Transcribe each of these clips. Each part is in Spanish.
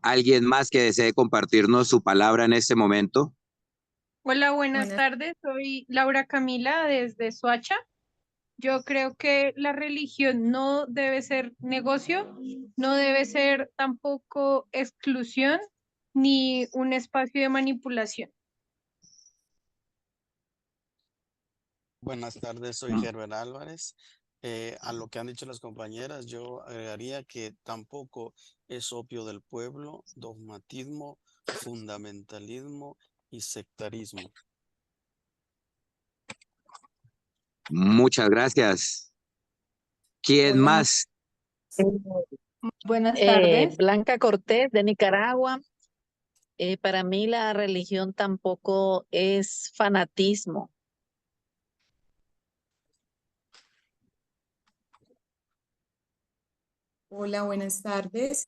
¿Alguien más que desee compartirnos su palabra en este momento? Hola, buenas tardes. Soy Laura Camila desde Soacha. Yo creo que la religión no debe ser negocio, no debe ser tampoco exclusión ni un espacio de manipulación. Buenas tardes, soy Herbert Álvarez. A lo que han dicho las compañeras, yo agregaría que tampoco es opio del pueblo, dogmatismo, fundamentalismo y sectarismo. Muchas gracias. ¿Quién más? Buenas tardes. Blanca Cortés, de Nicaragua. Para mí la religión tampoco es fanatismo. Hola, buenas tardes.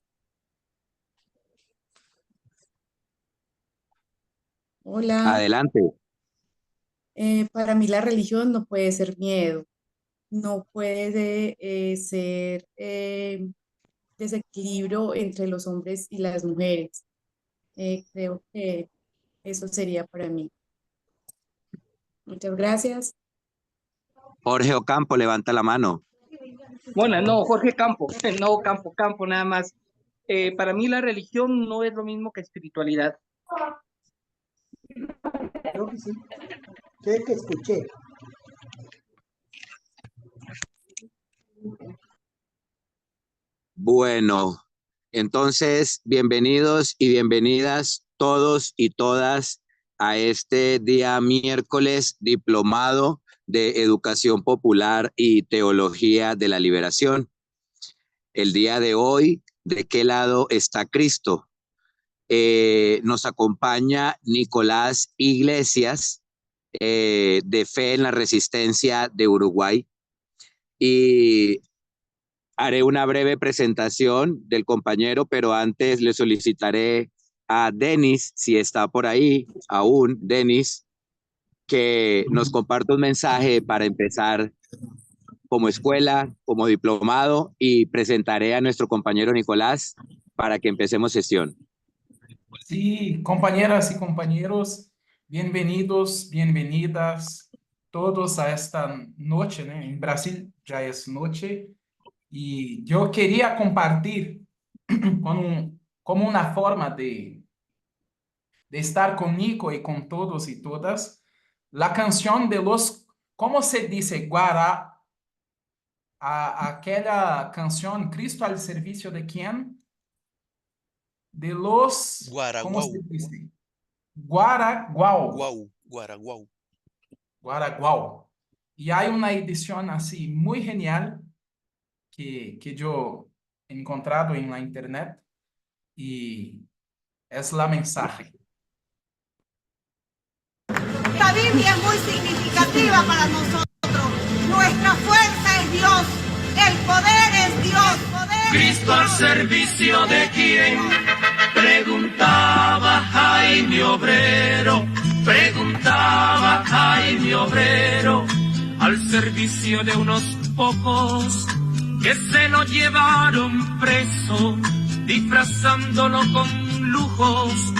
Hola. Adelante. Para mí la religión no puede ser miedo, no puede ser desequilibrio entre los hombres y las mujeres. Creo que eso sería para mí. Muchas gracias. Jorge Ocampo, levanta la mano. Bueno, no, Jorge Campo, no Campo nada más. Para mí la religión no es lo mismo que espiritualidad. Creo que sí. Sé que escuché. Bueno, entonces, bienvenidos y bienvenidas todos y todas a este día miércoles diplomado de Educación Popular y Teología de la Liberación. El día de hoy, ¿de qué lado está Cristo? Nos acompaña Nicolás Iglesias, de Fe en la Resistencia de Uruguay, y haré una breve presentación del compañero, pero antes le solicitaré a Denis, si está por ahí aún, Denis, que nos comparta un mensaje para empezar como escuela, como diplomado, y presentaré a nuestro compañero Nicolás para que empecemos sesión. Sí, compañeras y compañeros, bienvenidos, bienvenidas todos a esta noche, ¿no? En Brasil ya es noche y yo quería compartir como una forma de estar con Nico y con todos y todas la canción de los, ¿cómo se dice? Aquella canción, Cristo al servicio de quién? De los... ¿Cómo se dice? Guaraguao. Guaraguao. Y hay una edición así muy genial que yo he encontrado en la internet y es la mensaje. Esta Biblia es muy significativa para nosotros. Nuestra fuerza es Dios. El poder es Dios. Cristo al servicio de quién, preguntaba Jaime Obrero, preguntaba Jaime Obrero, al servicio de unos pocos que se lo llevaron preso, disfrazándolo con lujos,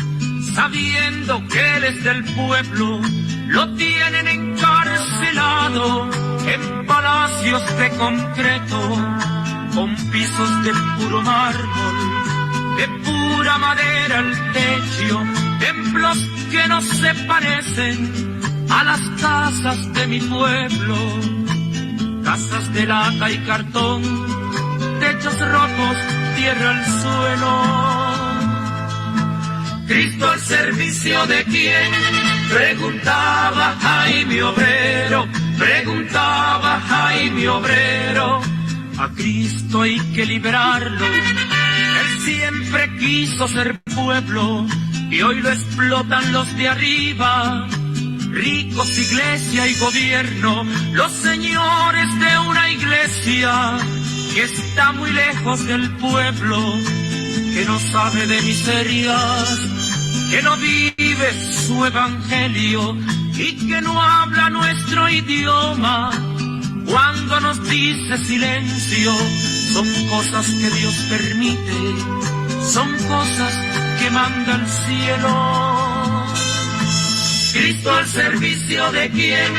sabiendo que él es del pueblo, lo tienen encarcelado en palacios de concreto, con pisos de puro mármol, de pura madera el techo, templos que no se parecen a las casas de mi pueblo, casas de lata y cartón, techos rotos, tierra al suelo. Cristo al servicio de quién, preguntaba Jaime Obrero, preguntaba Jaime Obrero. A Cristo hay que liberarlo, él siempre quiso ser pueblo y hoy lo explotan los de arriba, ricos, iglesia y gobierno, los señores de una iglesia que está muy lejos del pueblo, que no sabe de miserias, que no vive su evangelio y que no habla nuestro idioma. Cuando nos dice silencio, son cosas que Dios permite, son cosas que manda el cielo. Cristo al servicio de quién,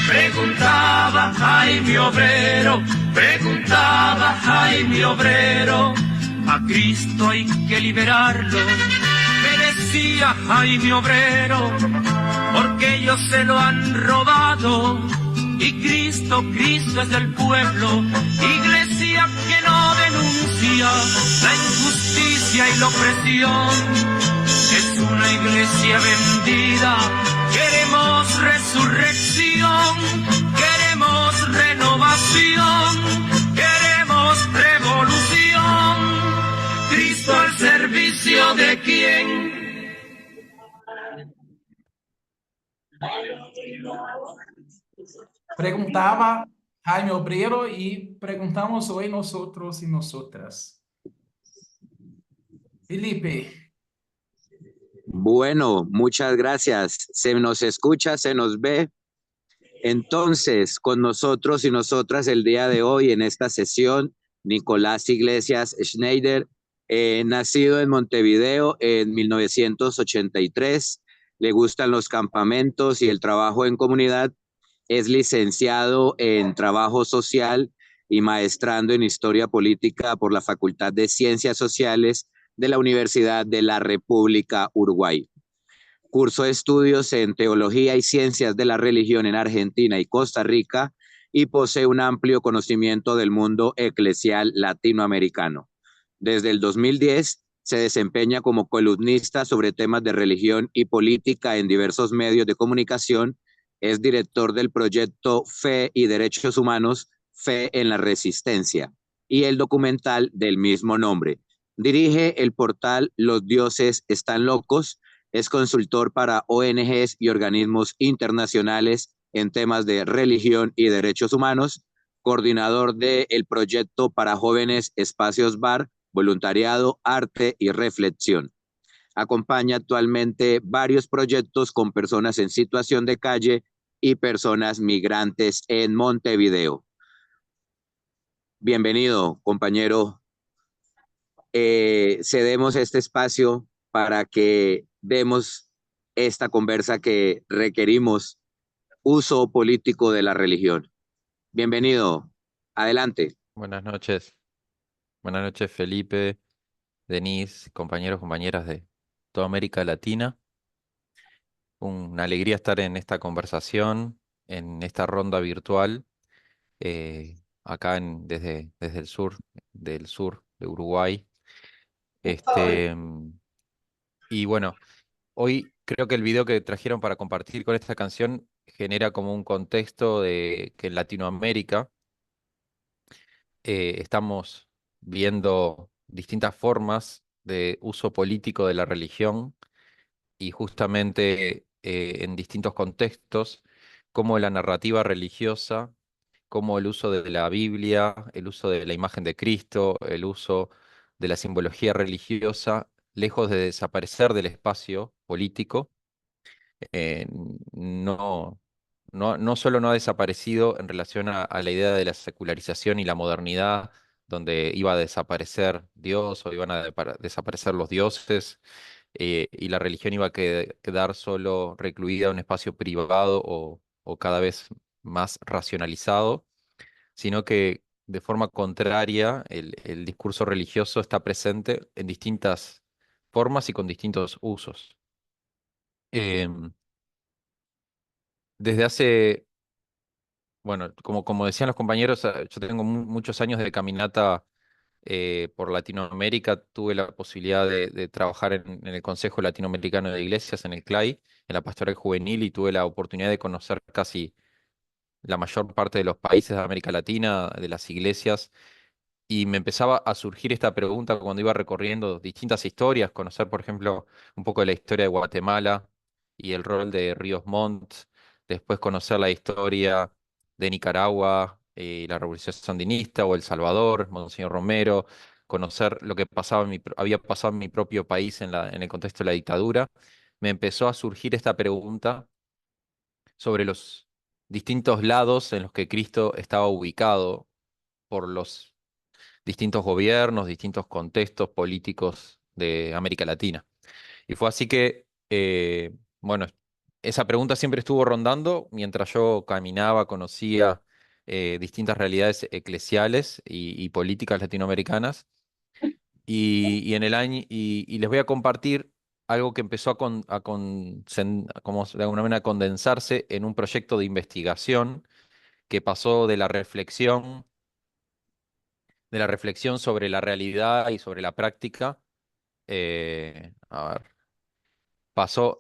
preguntaba Jaime Obrero, preguntaba Jaime Obrero. A Cristo hay que liberarlo, me decía Jaime Obrero, porque ellos se lo han robado. Y Cristo, Cristo es del pueblo, iglesia que no denuncia la injusticia y la opresión. Es una iglesia vendida, queremos resurrección, queremos renovación, queremos revolución. Cristo al servicio de quién. Preguntaba Jaime Obrero y preguntamos hoy nosotros y nosotras. Felipe. Bueno, muchas gracias. Se nos escucha, se nos ve. Entonces, con nosotros y nosotras el día de hoy en esta sesión, Nicolás Iglesias Schneider, nacido en Montevideo en 1983, le gustan los campamentos y el trabajo en comunidad, es licenciado en Trabajo Social y maestrando en Historia Política por la Facultad de Ciencias Sociales de la Universidad de la República Uruguay. Cursó estudios en Teología y Ciencias de la Religión en Argentina y Costa Rica y posee un amplio conocimiento del mundo eclesial latinoamericano. Desde el 2010 se desempeña como columnista sobre temas de religión y política en diversos medios de comunicación. Es director del proyecto Fe y Derechos Humanos, Fe en la Resistencia, y el documental del mismo nombre. Dirige el portal Los Dioses Están Locos, es consultor para ONGs y organismos internacionales en temas de religión y derechos humanos, coordinador del proyecto para jóvenes Espacios Bar, voluntariado, arte y reflexión. Acompaña actualmente varios proyectos con personas en situación de calle y personas migrantes en Montevideo. Bienvenido, compañero. Cedemos este espacio para que demos esta conversa que requerimos, uso político de la religión. Bienvenido. Adelante. Buenas noches. Buenas noches, Felipe, Denise, compañeros, compañeras de toda América Latina. Una alegría estar en esta conversación, en esta ronda virtual, acá desde el sur de Uruguay. Y bueno, hoy creo que el video que trajeron para compartir con esta canción genera como un contexto de que en Latinoamérica estamos viendo distintas formas de uso político de la religión y justamente en distintos contextos, como la narrativa religiosa, como el uso de la Biblia, el uso de la imagen de Cristo, el uso de la simbología religiosa, lejos de desaparecer del espacio político, eh, no, no solo no ha desaparecido en relación a la idea de la secularización y la modernidad, donde iba a desaparecer Dios o iban a desaparecer los dioses, y la religión iba a quedar solo recluida en un espacio privado o cada vez más racionalizado, sino que de forma contraria el discurso religioso está presente en distintas formas y con distintos usos. Desde hace, bueno, como decían los compañeros, yo tengo muchos años de caminata por Latinoamérica. Tuve la posibilidad de trabajar en el Consejo Latinoamericano de Iglesias, en el CLAI, en la Pastoral Juvenil, y tuve la oportunidad de conocer casi la mayor parte de los países de América Latina, de las iglesias, y me empezaba a surgir esta pregunta cuando iba recorriendo distintas historias, conocer, por ejemplo, un poco de la historia de Guatemala y el rol de Ríos Montt, después conocer la historia de Nicaragua, la Revolución Sandinista o El Salvador, Monseñor Romero, conocer lo que había pasado en mi propio país en el contexto de la dictadura. Me empezó a surgir esta pregunta sobre los distintos lados en los que Cristo estaba ubicado por los distintos gobiernos, distintos contextos políticos de América Latina. Y fue así que, bueno, esa pregunta siempre estuvo rondando mientras yo caminaba, conocía distintas realidades eclesiales y políticas latinoamericanas. Y en el año, y les voy a compartir algo que empezó como de alguna manera a condensarse en un proyecto de investigación que pasó de la reflexión sobre la realidad y sobre la práctica. A ver,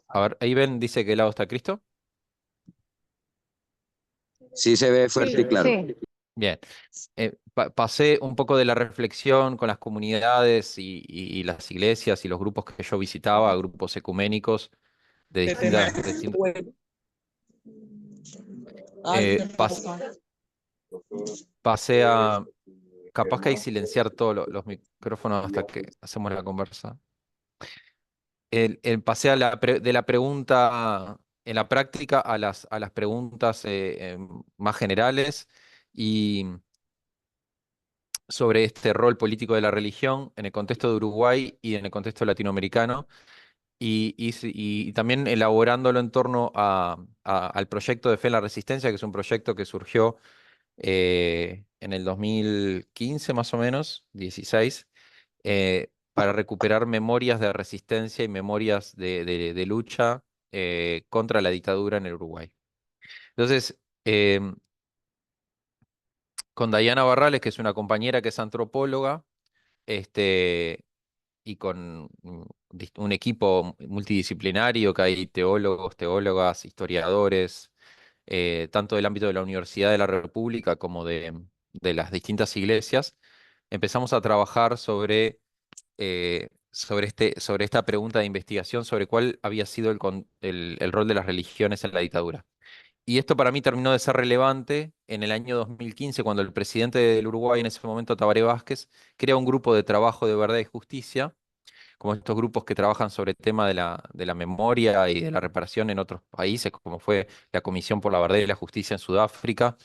a ver, ahí ven, dice que lado está Cristo. Sí se ve fuerte y claro. Sí. Bien, pasé un poco de la reflexión con las comunidades y las iglesias y los grupos que yo visitaba, grupos ecuménicos de distintas. Pasé a, capaz que hay silenciar todos los micrófonos hasta que hacemos la conversa. Pasé de la pregunta en la práctica a las preguntas más generales y sobre este rol político de la religión en el contexto de Uruguay y en el contexto latinoamericano, y también elaborándolo en torno al proyecto de Fe en la Resistencia, que es un proyecto que surgió en el 2015 más o menos, 16, para recuperar memorias de resistencia y memorias de lucha contra la dictadura en el Uruguay. Entonces, con Dayana Barrales, que es una compañera que es antropóloga, y con un equipo multidisciplinario, que hay teólogos, teólogas, historiadores, tanto del ámbito de la Universidad de la República como de las distintas iglesias, empezamos a trabajar sobre esta pregunta de investigación sobre cuál había sido el rol de las religiones en la dictadura. Y esto para mí terminó de ser relevante en el año 2015, cuando el presidente del Uruguay, en ese momento Tabaré Vázquez, crea un grupo de trabajo de verdad y justicia, como estos grupos que trabajan sobre el tema de la memoria y de la reparación en otros países, como fue la Comisión por la Verdad y la Justicia en Sudáfrica.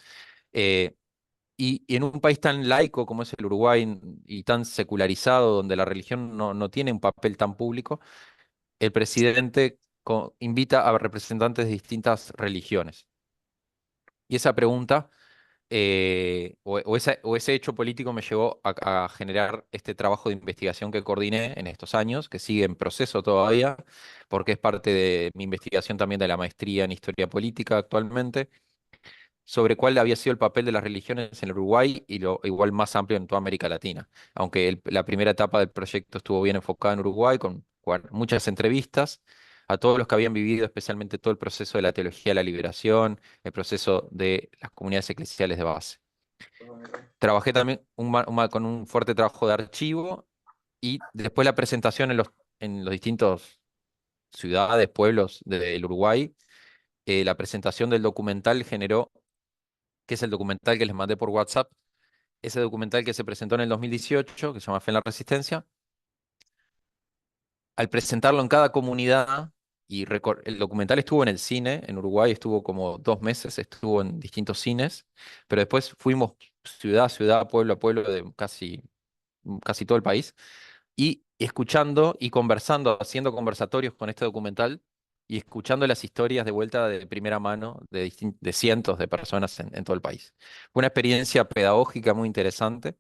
Y en un país tan laico como es el Uruguay y tan secularizado, donde la religión no tiene un papel tan público, el presidente invita a representantes de distintas religiones. Y esa pregunta, o ese hecho político me llevó a generar este trabajo de investigación que coordiné en estos años, que sigue en proceso todavía, porque es parte de mi investigación también de la maestría en historia política actualmente, sobre cuál había sido el papel de las religiones en el Uruguay y lo igual más amplio en toda América Latina. Aunque la primera etapa del proyecto estuvo bien enfocada en Uruguay, con muchas entrevistas a todos los que habían vivido especialmente todo el proceso de la teología de la liberación, el proceso de las comunidades eclesiales de base. Trabajé también con un fuerte trabajo de archivo y después la presentación en los distintos ciudades, pueblos del Uruguay. La presentación del documental generó, que es el documental que les mandé por WhatsApp, ese documental que se presentó en el 2018, que se llama Fe en la Resistencia. Al presentarlo en cada comunidad, el documental estuvo en el cine, en Uruguay estuvo como 2 meses, estuvo en distintos cines, pero después fuimos ciudad a ciudad, pueblo a pueblo de casi todo el país, y escuchando y conversando, haciendo conversatorios con este documental y escuchando las historias de vuelta de primera mano de cientos de personas en todo el país. Fue una experiencia pedagógica muy interesante,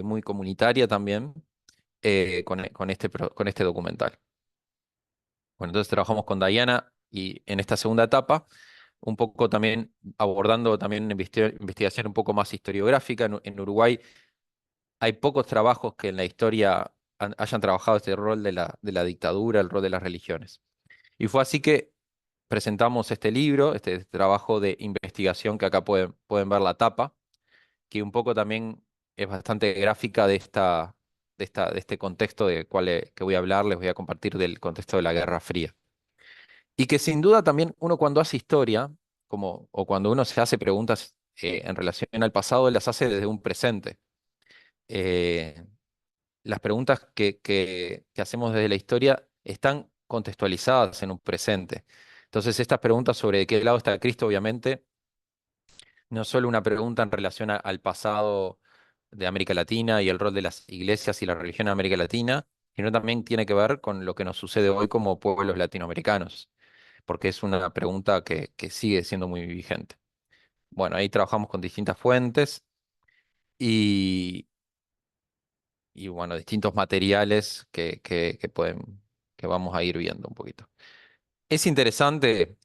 muy comunitaria también, con este documental. Bueno, entonces trabajamos con Dayana y en esta segunda etapa, un poco también abordando también una investigación un poco más historiográfica. En Uruguay hay pocos trabajos que en la historia hayan trabajado este rol de la dictadura, el rol de las religiones. Y fue así que presentamos este libro, este trabajo de investigación que acá pueden ver la tapa, que un poco también es bastante gráfica de este contexto que voy a hablar, les voy a compartir del contexto de la Guerra Fría. Y que sin duda también uno cuando hace historia, o cuando uno se hace preguntas en relación al pasado, las hace desde un presente. Las preguntas que hacemos desde la historia están contextualizadas en un presente. Entonces, estas preguntas sobre de qué lado está Cristo, obviamente, no es solo una pregunta en relación al pasado de América Latina y el rol de las iglesias y la religión en América Latina, sino también tiene que ver con lo que nos sucede hoy como pueblos latinoamericanos, porque es una pregunta que sigue siendo muy vigente. Bueno, ahí trabajamos con distintas fuentes y, y bueno, distintos materiales que vamos a ir viendo un poquito. Es interesante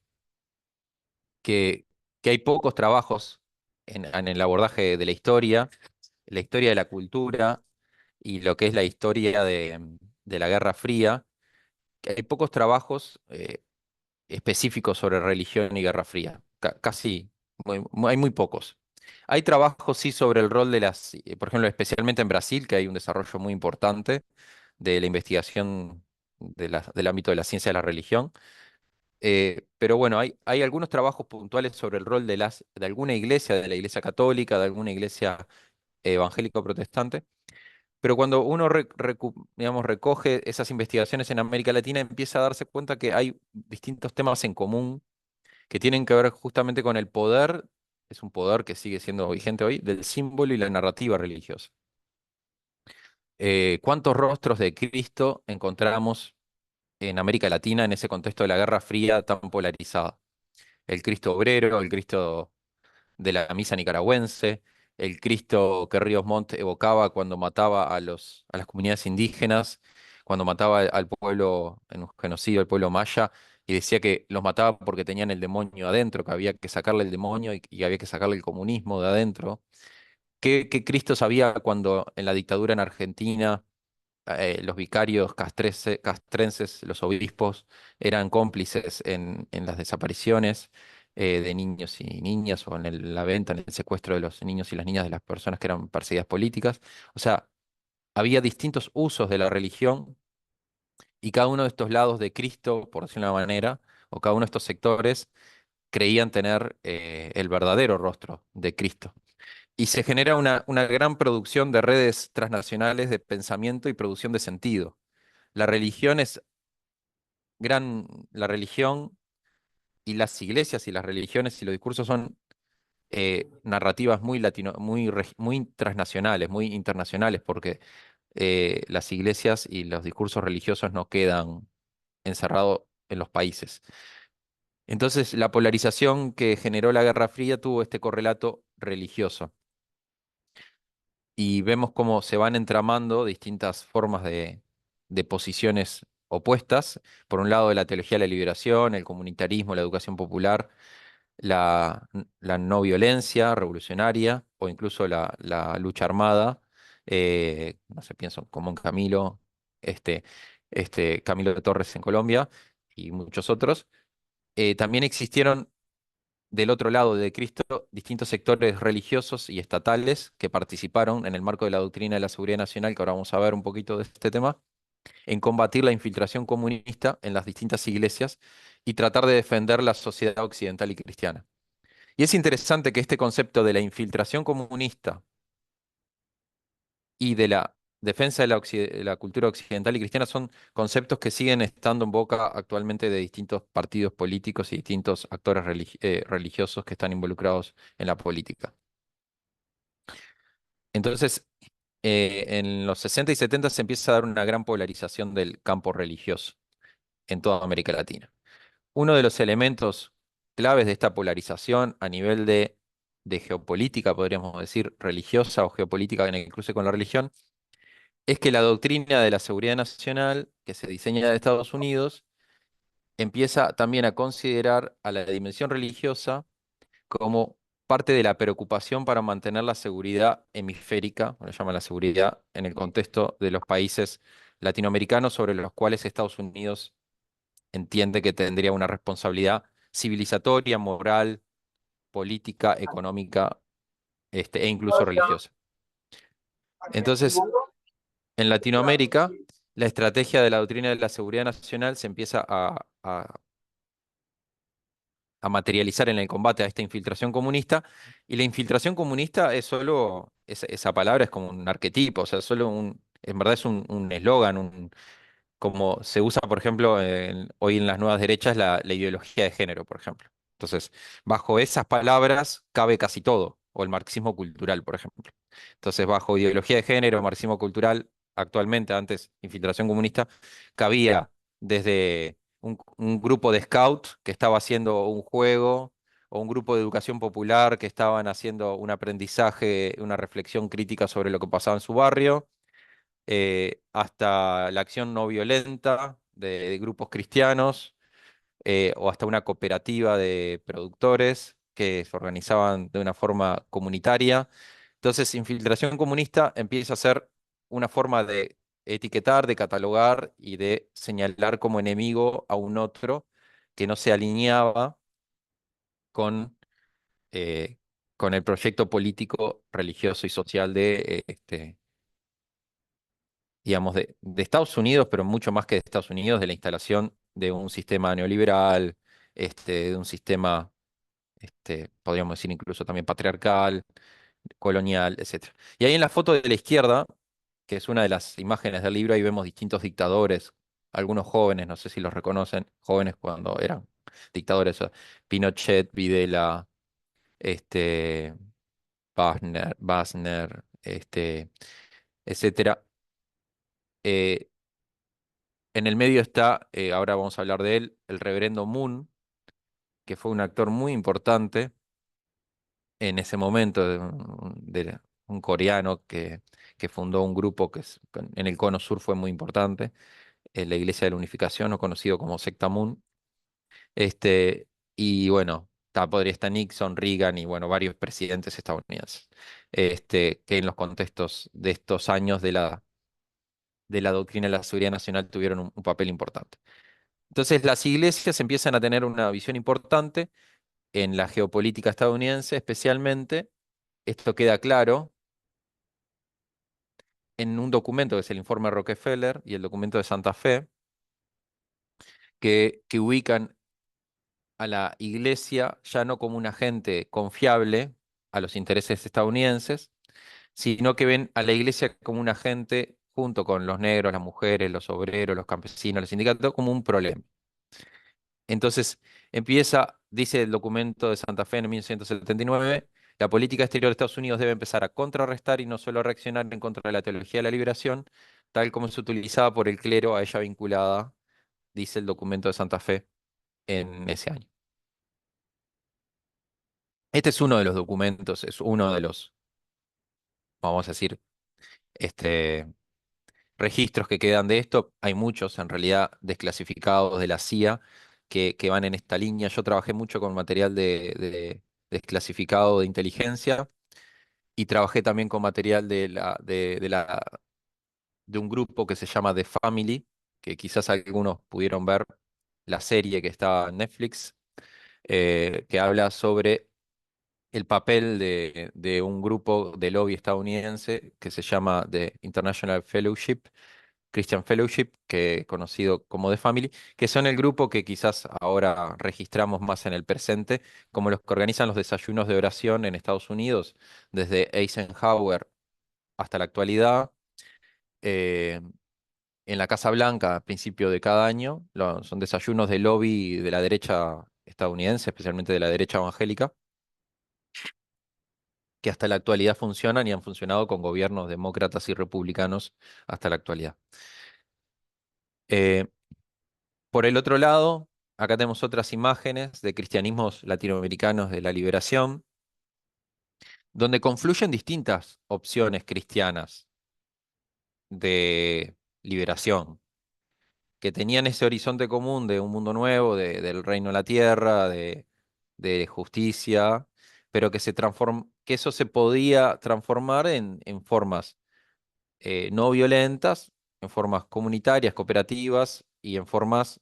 que, que hay pocos trabajos en el abordaje de la historia de la cultura y lo que es la historia de la Guerra Fría, que hay pocos trabajos específicos sobre religión y Guerra Fría, casi, hay muy pocos. Hay trabajos, sí, sobre el rol de por ejemplo, especialmente en Brasil, que hay un desarrollo muy importante de la investigación del ámbito de la ciencia de la religión. Pero bueno, hay algunos trabajos puntuales sobre el rol de alguna iglesia, de la iglesia católica, de alguna iglesia evangélico protestante. Pero cuando uno digamos, recoge esas investigaciones en América Latina, empieza a darse cuenta que hay distintos temas en común que tienen que ver justamente con el poder, es un poder que sigue siendo vigente hoy, del símbolo y la narrativa religiosa. ¿Cuántos rostros de Cristo encontramos en América Latina en ese contexto de la Guerra Fría tan polarizada? El Cristo obrero, el Cristo de la misa nicaragüense, el Cristo que Ríos Montt evocaba cuando mataba a las comunidades indígenas, cuando mataba al pueblo en un genocidio, al pueblo maya, y decía que los mataba porque tenían el demonio adentro, que había que sacarle el demonio y había que sacarle el comunismo de adentro. ¿Qué Cristo sabía cuando en la dictadura en Argentina los vicarios castrenses, los obispos, eran cómplices en las desapariciones de niños y niñas o en la venta, en el secuestro de los niños y las niñas de las personas que eran perseguidas políticas? O sea, había distintos usos de la religión y cada uno de estos lados de Cristo, por decirlo de una manera, o cada uno de estos sectores creían tener el verdadero rostro de Cristo. Y se genera una gran producción de redes transnacionales de pensamiento y producción de sentido. La religión es la religión y las iglesias y las religiones y los discursos son narrativas muy transnacionales, muy internacionales, porque las iglesias y los discursos religiosos no quedan encerrados en los países. Entonces, la polarización que generó la Guerra Fría tuvo este correlato religioso. Y vemos cómo se van entramando distintas formas de posiciones opuestas. Por un lado, la teología de la liberación, el comunitarismo, la educación popular, la no violencia revolucionaria o incluso la lucha armada. No sé, pienso como en Camilo de Torres en Colombia y muchos otros. También existieron del otro lado de Cristo distintos sectores religiosos y estatales que participaron en el marco de la doctrina de la seguridad nacional, que ahora vamos a ver un poquito de este tema, en combatir la infiltración comunista en las distintas iglesias y tratar de defender la sociedad occidental y cristiana. Y es interesante que este concepto de la infiltración comunista y de la defensa de la cultura occidental y cristiana son conceptos que siguen estando en boca actualmente de distintos partidos políticos y distintos actores religiosos que están involucrados en la política. Entonces, en los 60 y 70 se empieza a dar una gran polarización del campo religioso en toda América Latina. Uno de los elementos claves de esta polarización a nivel de geopolítica, podríamos decir, religiosa o geopolítica en el cruce con la religión, es que la doctrina de la seguridad nacional que se diseña de Estados Unidos empieza también a considerar a la dimensión religiosa como parte de la preocupación para mantener la seguridad hemisférica, lo llama la seguridad, en el contexto de los países latinoamericanos sobre los cuales Estados Unidos entiende que tendría una responsabilidad civilizatoria, moral, política, económica, e incluso religiosa. Entonces, en Latinoamérica, la estrategia de la doctrina de la seguridad nacional se empieza a materializar en el combate a esta infiltración comunista, y la infiltración comunista es solo, esa palabra es como un arquetipo, o sea, en verdad es un eslogan, como se usa, por ejemplo, hoy en las nuevas derechas, la ideología de género, por ejemplo. Entonces, bajo esas palabras cabe casi todo. o el marxismo cultural, por ejemplo. Entonces, bajo ideología de género, marxismo cultural, actualmente, antes infiltración comunista, cabía desde un grupo de scouts que estaba haciendo un juego, o un grupo de educación popular que estaban haciendo un aprendizaje, una reflexión crítica sobre lo que pasaba en su barrio, hasta la acción no violenta de grupos cristianos, o hasta una cooperativa de productores que se organizaban de una forma comunitaria. Entonces, infiltración comunista empieza a ser una forma de etiquetar, de catalogar y de señalar como enemigo a un otro que no se alineaba con, eh, con el proyecto político, religioso y social digamos, de Estados Unidos, pero mucho más que de Estados Unidos, de la instalación de un sistema neoliberal, de un sistema, podríamos decir incluso también patriarcal, colonial, etc. Y ahí en la foto de la izquierda, que es una de las imágenes del libro, ahí vemos distintos dictadores, algunos jóvenes, no sé si los reconocen, jóvenes cuando eran dictadores, Pinochet, Videla, Basner, etcétera. Eh, en el medio está, ahora vamos a hablar de él, el reverendo Moon, que fue un actor muy importante en ese momento, de un coreano que fundó un grupo en el Cono Sur fue muy importante, la Iglesia de la Unificación, o conocido como Secta Moon. Y bueno, podría estar Nixon, Reagan y bueno, varios presidentes estadounidenses, que en los contextos de estos años de la doctrina de la seguridad nacional tuvieron un papel importante. Entonces las iglesias empiezan a tener una visión importante en la geopolítica estadounidense, especialmente, esto queda claro en un documento que es el informe Rockefeller y el documento de Santa Fe, que ubican a la iglesia ya no como un agente confiable a los intereses estadounidenses, sino que ven a la iglesia como un agente, junto con los negros, las mujeres, los obreros, los campesinos, los sindicatos, como un problema. Entonces empieza, dice el documento de Santa Fe en 1979, la política exterior de Estados Unidos debe empezar a contrarrestar y no solo a reaccionar en contra de la teología de la liberación, tal como es utilizada por el clero a ella vinculada, dice el documento de Santa Fe en ese año. Este es uno de los documentos, es uno de los, vamos a decir, registros que quedan de esto. Hay muchos, en realidad, desclasificados de la CIA que van en esta línea. Yo trabajé mucho con material de desclasificado de inteligencia y trabajé también con material de un grupo que se llama The Family, que quizás algunos pudieron ver la serie que está en Netflix, que habla sobre el papel de un grupo de lobby estadounidense que se llama The International Fellowship, Christian Fellowship, que conocido como The Family, que son el grupo que quizás ahora registramos más en el presente, como los que organizan los desayunos de oración en Estados Unidos, desde Eisenhower hasta la actualidad, eh, en la Casa Blanca a principio de cada año. Son desayunos de lobby de la derecha estadounidense, especialmente de la derecha evangélica, que hasta la actualidad funcionan y han funcionado con gobiernos demócratas y republicanos hasta la actualidad. Eh, por el otro lado, acá tenemos otras imágenes de cristianismos latinoamericanos de la liberación, donde confluyen distintas opciones cristianas de liberación, que tenían ese horizonte común de un mundo nuevo, del reino de la tierra, de justicia, pero que que eso se podía transformar en formas no violentas, en formas comunitarias, cooperativas y en formas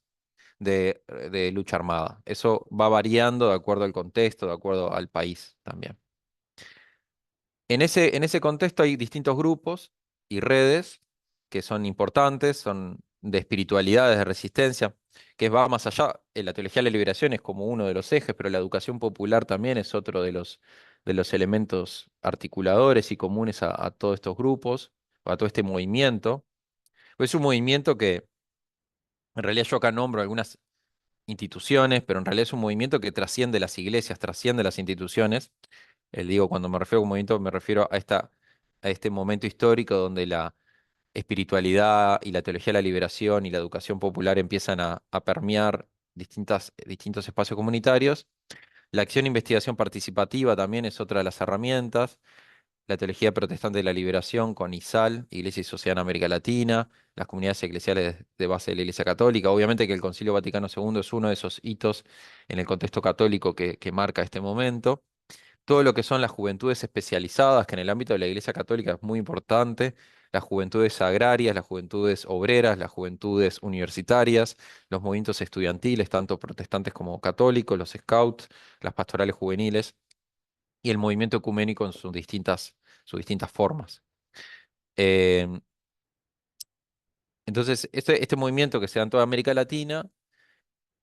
de lucha armada. Eso va variando de acuerdo al contexto, de acuerdo al país también. En ese contexto hay distintos grupos y redes que son importantes, son de espiritualidades, de resistencia, que va más allá. La teología de la liberación es como uno de los ejes, pero la educación popular también es otro de los elementos articuladores y comunes a todos estos grupos, a todo este movimiento. Es un movimiento que, en realidad yo acá nombro algunas instituciones, pero en realidad es un movimiento que trasciende las iglesias, trasciende las instituciones, Digo, cuando me refiero a un movimiento, me refiero a este momento histórico donde la espiritualidad y la teología de la liberación y la educación popular empiezan a permear distintos espacios comunitarios. La acción e investigación participativa también es otra de las herramientas. La teología protestante de la liberación con ISAL, Iglesia y Sociedad en América Latina, las comunidades eclesiales de base de la Iglesia Católica. Obviamente que el Concilio Vaticano II es uno de esos hitos en el contexto católico que marca este momento. Todo lo que son las juventudes especializadas, que en el ámbito de la Iglesia Católica es muy importante, las juventudes agrarias, las juventudes obreras, las juventudes universitarias, los movimientos estudiantiles, tanto protestantes como católicos, los scouts, las pastorales juveniles y el movimiento ecuménico en sus distintas formas. Eh, entonces, este movimiento que se da en toda América Latina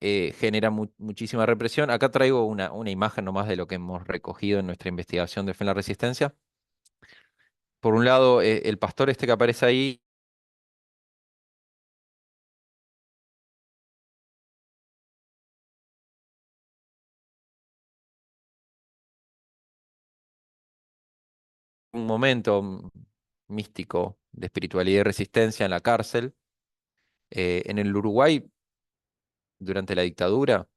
genera muchísima represión. Acá traigo una imagen nomás de lo que hemos recogido en nuestra investigación de Fe en la Resistencia. Por un lado, el pastor este que aparece ahí un momento místico de espiritualidad y resistencia en la cárcel. En el Uruguay, durante la dictadura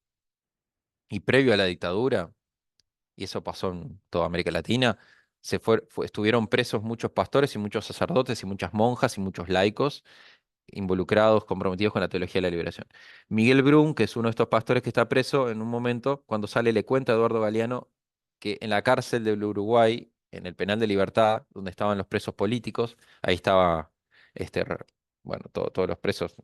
y previo a la dictadura, y eso pasó en toda América Latina, estuvieron presos muchos pastores y muchos sacerdotes y muchas monjas y muchos laicos involucrados, comprometidos con la teología de la liberación. Miguel Brun, que es uno de estos pastores que está preso, en un momento, cuando sale, le cuenta a Eduardo Galeano que en la cárcel del Uruguay, en el penal de Libertad, donde estaban los presos políticos, ahí estaba, bueno, todos los presos,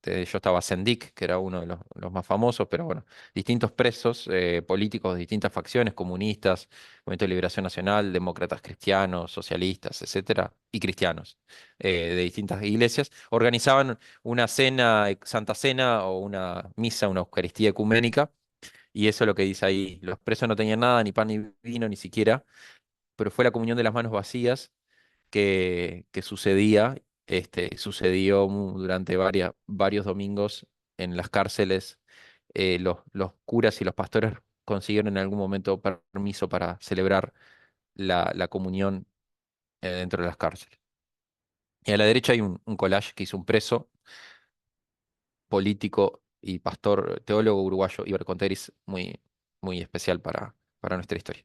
de ellos estaba Sendik, que era uno de los más famosos, pero bueno, distintos presos políticos de distintas facciones, comunistas, Movimiento de Liberación Nacional, demócratas cristianos, socialistas, etcétera, y cristianos de distintas iglesias, organizaban una cena, Santa Cena o una misa, una Eucaristía ecuménica, y eso es lo que dice ahí. Los presos no tenían nada, ni pan ni vino, ni siquiera, pero fue la comunión de las manos vacías que sucedió durante varios domingos en las cárceles. Los curas y los pastores consiguieron en algún momento permiso para celebrar la comunión dentro de las cárceles. Y a la derecha hay un collage que hizo un preso político y pastor teólogo uruguayo, Iber Conteris, muy, muy especial para nuestra historia.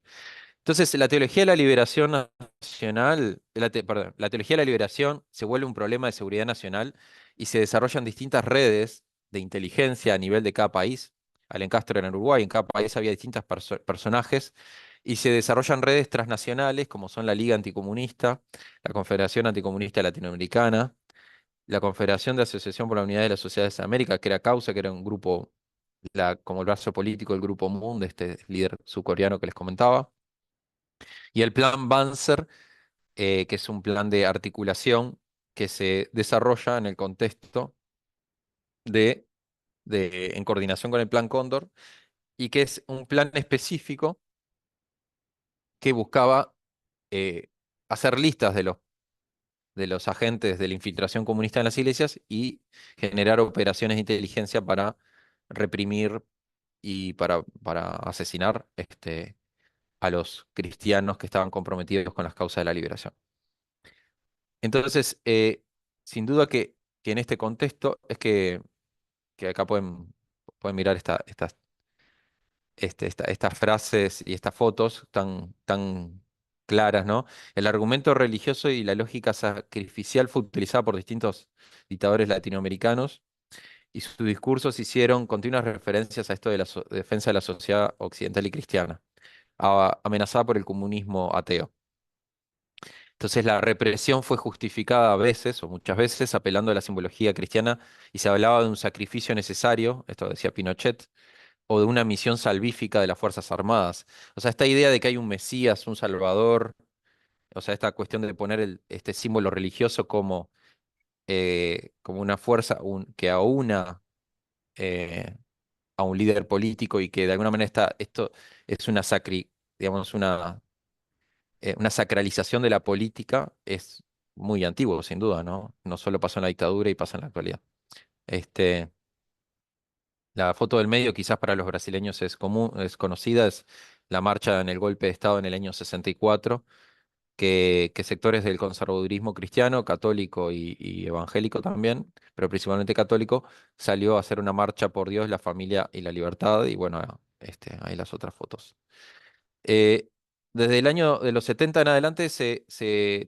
Entonces, la teología de la liberación nacional, perdón, la teología de la liberación se vuelve un problema de seguridad nacional y se desarrollan distintas redes de inteligencia a nivel de cada país. Allen Castro era en Uruguay, en cada país había distintos personajes y se desarrollan redes transnacionales como son la Liga Anticomunista, la Confederación Anticomunista Latinoamericana, la Confederación de Asociación por la Unidad de las Sociedades de América, que era Causa, que era un grupo, como el brazo político del Grupo Moon, de este líder surcoreano que les comentaba, y el Plan Banzer, que es un plan de articulación que se desarrolla en el contexto en coordinación con el Plan Cóndor, y que es un plan específico que buscaba hacer listas de los agentes de la infiltración comunista en las iglesias y generar operaciones de inteligencia para reprimir y para asesinar a los cristianos que estaban comprometidos con las causas de la liberación. Entonces, sin duda que en este contexto es que acá pueden mirar estas frases y estas fotos tan claras, ¿no? El argumento religioso y la lógica sacrificial fue utilizada por distintos dictadores latinoamericanos y sus discursos hicieron continuas referencias a esto de la defensa de la sociedad occidental y cristiana, amenazada por el comunismo ateo. Entonces la represión fue justificada a veces, o muchas veces, apelando a la simbología cristiana y se hablaba de un sacrificio necesario, esto decía Pinochet, o de una misión salvífica de las Fuerzas Armadas. O sea, esta idea de que hay un Mesías, un Salvador, o sea, esta cuestión de poner este símbolo religioso como una fuerza que aúna a un líder político y que de alguna manera esto es digamos, una sacralización de la política, es muy antiguo, sin duda, ¿no? No solo pasó en la dictadura y pasa en la actualidad. La foto del medio quizás para los brasileños es conocida, es la marcha en el golpe de Estado en el año 64, que sectores del conservadurismo cristiano, católico y evangélico también, pero principalmente católico, salió a hacer una marcha por Dios, la familia y la libertad, y bueno, ahí las otras fotos. Eh, Desde el año de los 70 en adelante,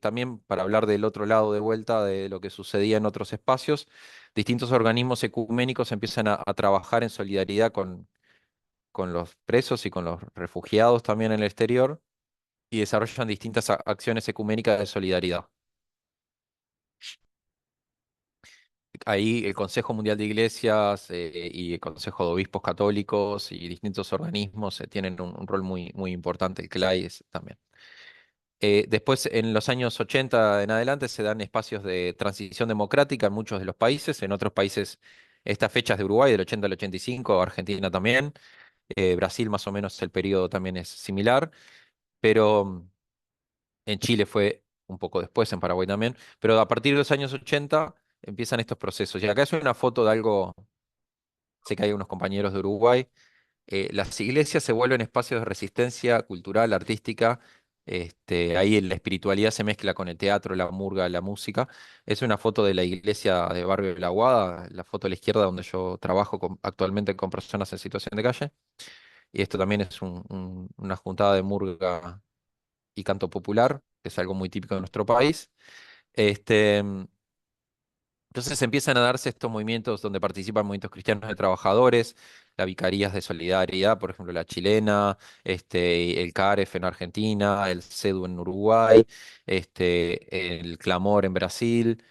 también para hablar del otro lado de vuelta de lo que sucedía en otros espacios, distintos organismos ecuménicos empiezan a trabajar en solidaridad con los presos y con los refugiados también en el exterior y desarrollan distintas acciones ecuménicas de solidaridad. Ahí el Consejo Mundial de Iglesias y el Consejo de Obispos Católicos y distintos organismos tienen un rol muy importante, el CLAI también. Después, en los años 80 en adelante, se dan espacios de transición democrática en muchos de los países. En otros países, estas fechas de Uruguay, del 80 al 85, Argentina también. Brasil, más o menos, el periodo también es similar. Pero en Chile fue un poco después, en Paraguay también. Pero a partir de los años 80 empiezan estos procesos. Y acá es una foto de algo, sé que hay unos compañeros de Uruguay. Las iglesias se vuelven espacios de resistencia cultural, artística. Ahí la espiritualidad se mezcla con el teatro, la murga, la música. Es una foto de la iglesia de Barrio de la Aguada, la foto a la izquierda donde yo trabajo actualmente con personas en situación de calle. Y esto también es una juntada de murga y canto popular, que es algo muy típico de nuestro país. Este, entonces empiezan a darse estos movimientos donde participan movimientos cristianos de trabajadores, las vicarías de solidaridad, por ejemplo, la chilena, el CAREF en Argentina, el CEDU en Uruguay, el Clamor en Brasil,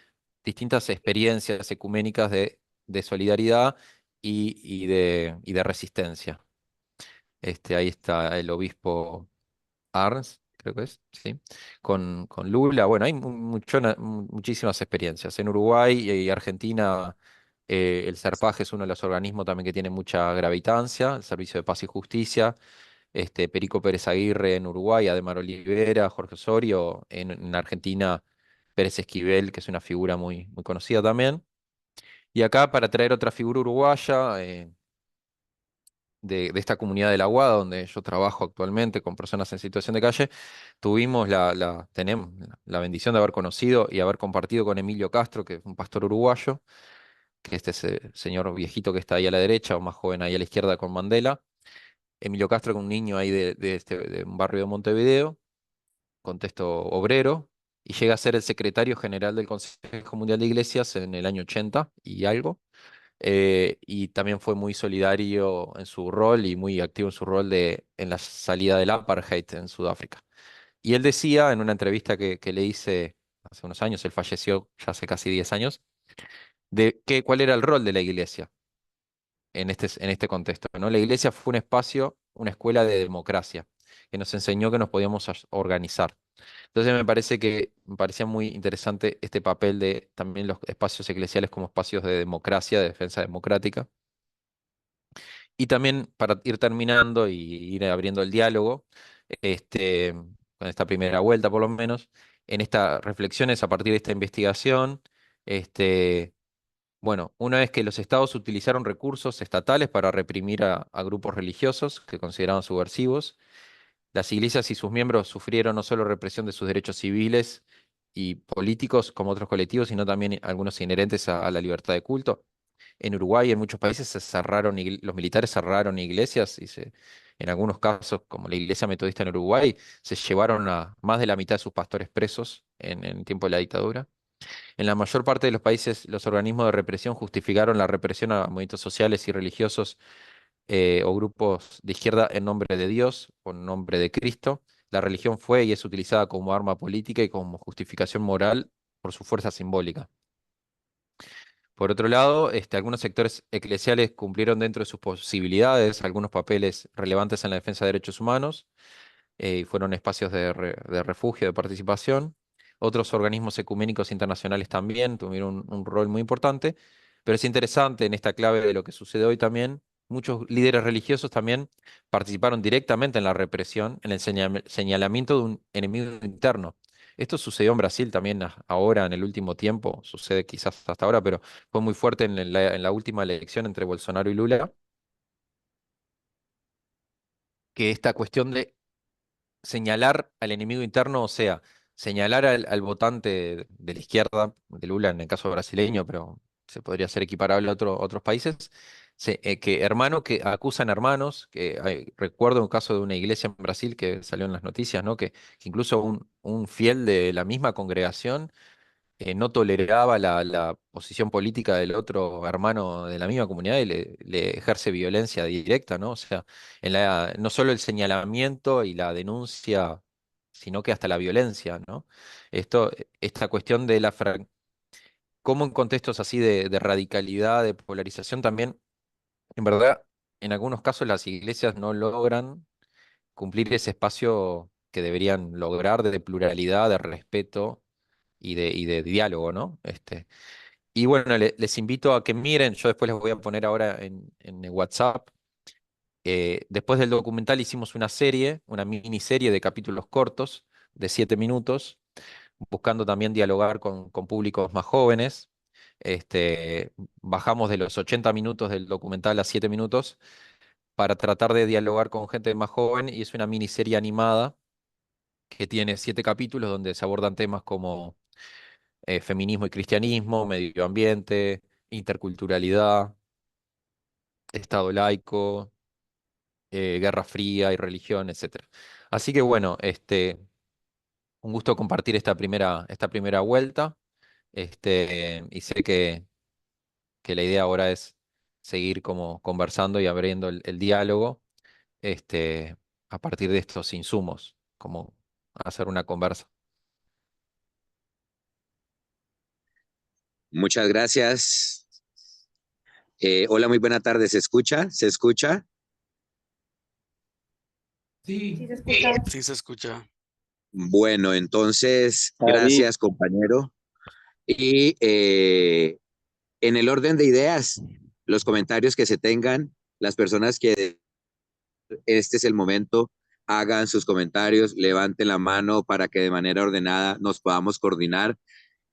distintas experiencias ecuménicas de solidaridad y de resistencia. Ahí está el obispo Arns, creo que es, sí, con Lula. Bueno, hay muchísimas experiencias. En Uruguay y Argentina, el SERPAJ es uno de los organismos también que tiene mucha gravitancia, el Servicio de Paz y Justicia. Perico Pérez Aguirre en Uruguay, Ademar Olivera, Jorge Osorio, en Argentina, Pérez Esquivel, que es una figura muy conocida también. Y acá, para traer otra figura uruguaya, de esta comunidad de la Aguada, donde yo trabajo actualmente con personas en situación de calle, tenemos la bendición de haber conocido y haber compartido con Emilio Castro, que es un pastor uruguayo, que ese señor viejito que está ahí a la derecha, o más joven ahí a la izquierda con Mandela. Emilio Castro, que es un niño ahí de un barrio de Montevideo, contexto obrero, y llega a ser el secretario general del Consejo Mundial de Iglesias en el año 80 y algo. Y también fue muy solidario en su rol y muy activo en su rol en la salida del apartheid en Sudáfrica. Y él decía en una entrevista que le hice hace unos años, él falleció ya hace casi 10 años, cuál era el rol de la iglesia en este contexto, ¿no? La iglesia fue un espacio, una escuela de democracia, que nos enseñó que nos podíamos organizar. Entonces me parecía muy interesante este papel de también los espacios eclesiales como espacios de democracia, de defensa democrática. Y también para ir terminando y ir abriendo el diálogo, con esta primera vuelta por lo menos, en estas reflexiones a partir de esta investigación, bueno, una vez que los estados utilizaron recursos estatales para reprimir a grupos religiosos que consideraban subversivos, las iglesias y sus miembros sufrieron no solo represión de sus derechos civiles y políticos como otros colectivos, sino también algunos inherentes a la libertad de culto. En Uruguay y en muchos países los militares cerraron iglesias y en algunos casos, como la iglesia metodista en Uruguay, se llevaron a más de la mitad de sus pastores presos en el tiempo de la dictadura. En la mayor parte de los países, los organismos de represión justificaron la represión a movimientos sociales y religiosos o grupos de izquierda en nombre de Dios o en nombre de Cristo. La religión fue y es utilizada como arma política y como justificación moral por su fuerza simbólica. Por otro lado, algunos sectores eclesiales cumplieron dentro de sus posibilidades algunos papeles relevantes en la defensa de derechos humanos y fueron espacios de refugio, de participación. Otros organismos ecuménicos internacionales también tuvieron un rol muy importante, pero es interesante en esta clave de lo que sucede hoy también. Muchos líderes religiosos también participaron directamente en la represión, en el señalamiento de un enemigo interno. Esto sucedió en Brasil también ahora, en el último tiempo, sucede quizás hasta ahora, pero fue muy fuerte en la última elección entre Bolsonaro y Lula, que esta cuestión de señalar al enemigo interno, o sea, señalar al votante de la izquierda, de Lula en el caso brasileño, pero se podría ser equiparable a otros países, que hermanos que acusan hermanos, recuerdo un caso de una iglesia en Brasil que salió en las noticias, ¿no? Que incluso un fiel de la misma congregación no toleraba la posición política del otro hermano de la misma comunidad y le ejerce violencia directa, ¿no? O sea, no solo el señalamiento y la denuncia, sino que hasta la violencia, ¿no? Esta cuestión de cómo en contextos así de radicalidad, de polarización también, en verdad, en algunos casos las iglesias no logran cumplir ese espacio que deberían lograr de pluralidad, de respeto y de diálogo, ¿no? Y bueno, les invito a que miren, yo después les voy a poner ahora en el WhatsApp. Después del documental hicimos una serie, una miniserie de capítulos cortos de 7 minutos, buscando también dialogar con públicos más jóvenes. Bajamos de los 80 minutos del documental a 7 minutos para tratar de dialogar con gente más joven y es una miniserie animada que tiene 7 capítulos donde se abordan temas como feminismo y cristianismo, medio ambiente, interculturalidad, Estado laico, Guerra Fría y religión, etcétera. Así que bueno, un gusto compartir esta primera vuelta. Y sé que la idea ahora es seguir como conversando y abriendo el diálogo, este, a partir de estos insumos, como hacer una conversa. Muchas gracias. Hola, muy buena tarde. ¿Se escucha? ¿Se escucha? Sí, se escucha. Sí se escucha. Bueno, entonces, David, gracias, compañero. Y en el orden de ideas, los comentarios que se tengan, las personas que este es el momento, hagan sus comentarios, levanten la mano para que de manera ordenada nos podamos coordinar,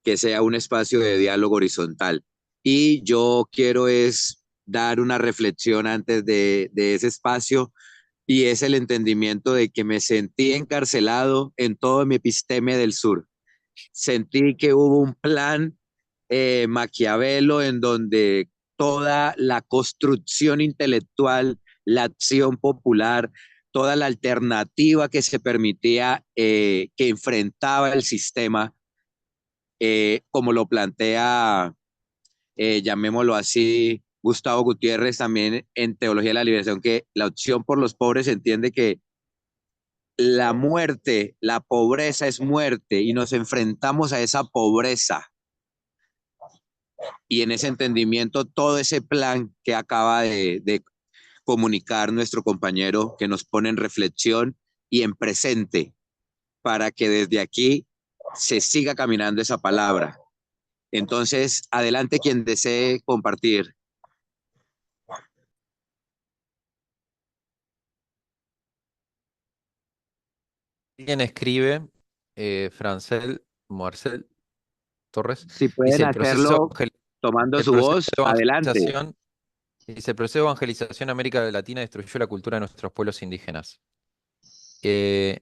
que sea un espacio de diálogo horizontal. Y yo quiero es dar una reflexión antes de ese espacio y es el entendimiento de que me sentí encarcelado en todo mi episteme del sur. Sentí que hubo un plan Maquiavelo en donde toda la construcción intelectual, la acción popular, toda la alternativa que se permitía, que enfrentaba el sistema, como lo plantea, llamémoslo así, Gustavo Gutiérrez también en Teología de la Liberación, que la opción por los pobres entiende que la muerte, la pobreza es muerte y nos enfrentamos a esa pobreza. Y en ese entendimiento, todo ese plan que acaba de comunicar nuestro compañero, que nos pone en reflexión y en presente, para que desde aquí se siga caminando esa palabra. Entonces, adelante quien desee compartir. Alguien escribe, Francel Marcel Torres, Si pueden dice hacerlo tomando el su proceso voz, de adelante. evangelización, dice, el proceso de evangelización en América Latina destruyó la cultura de nuestros pueblos indígenas. Eh,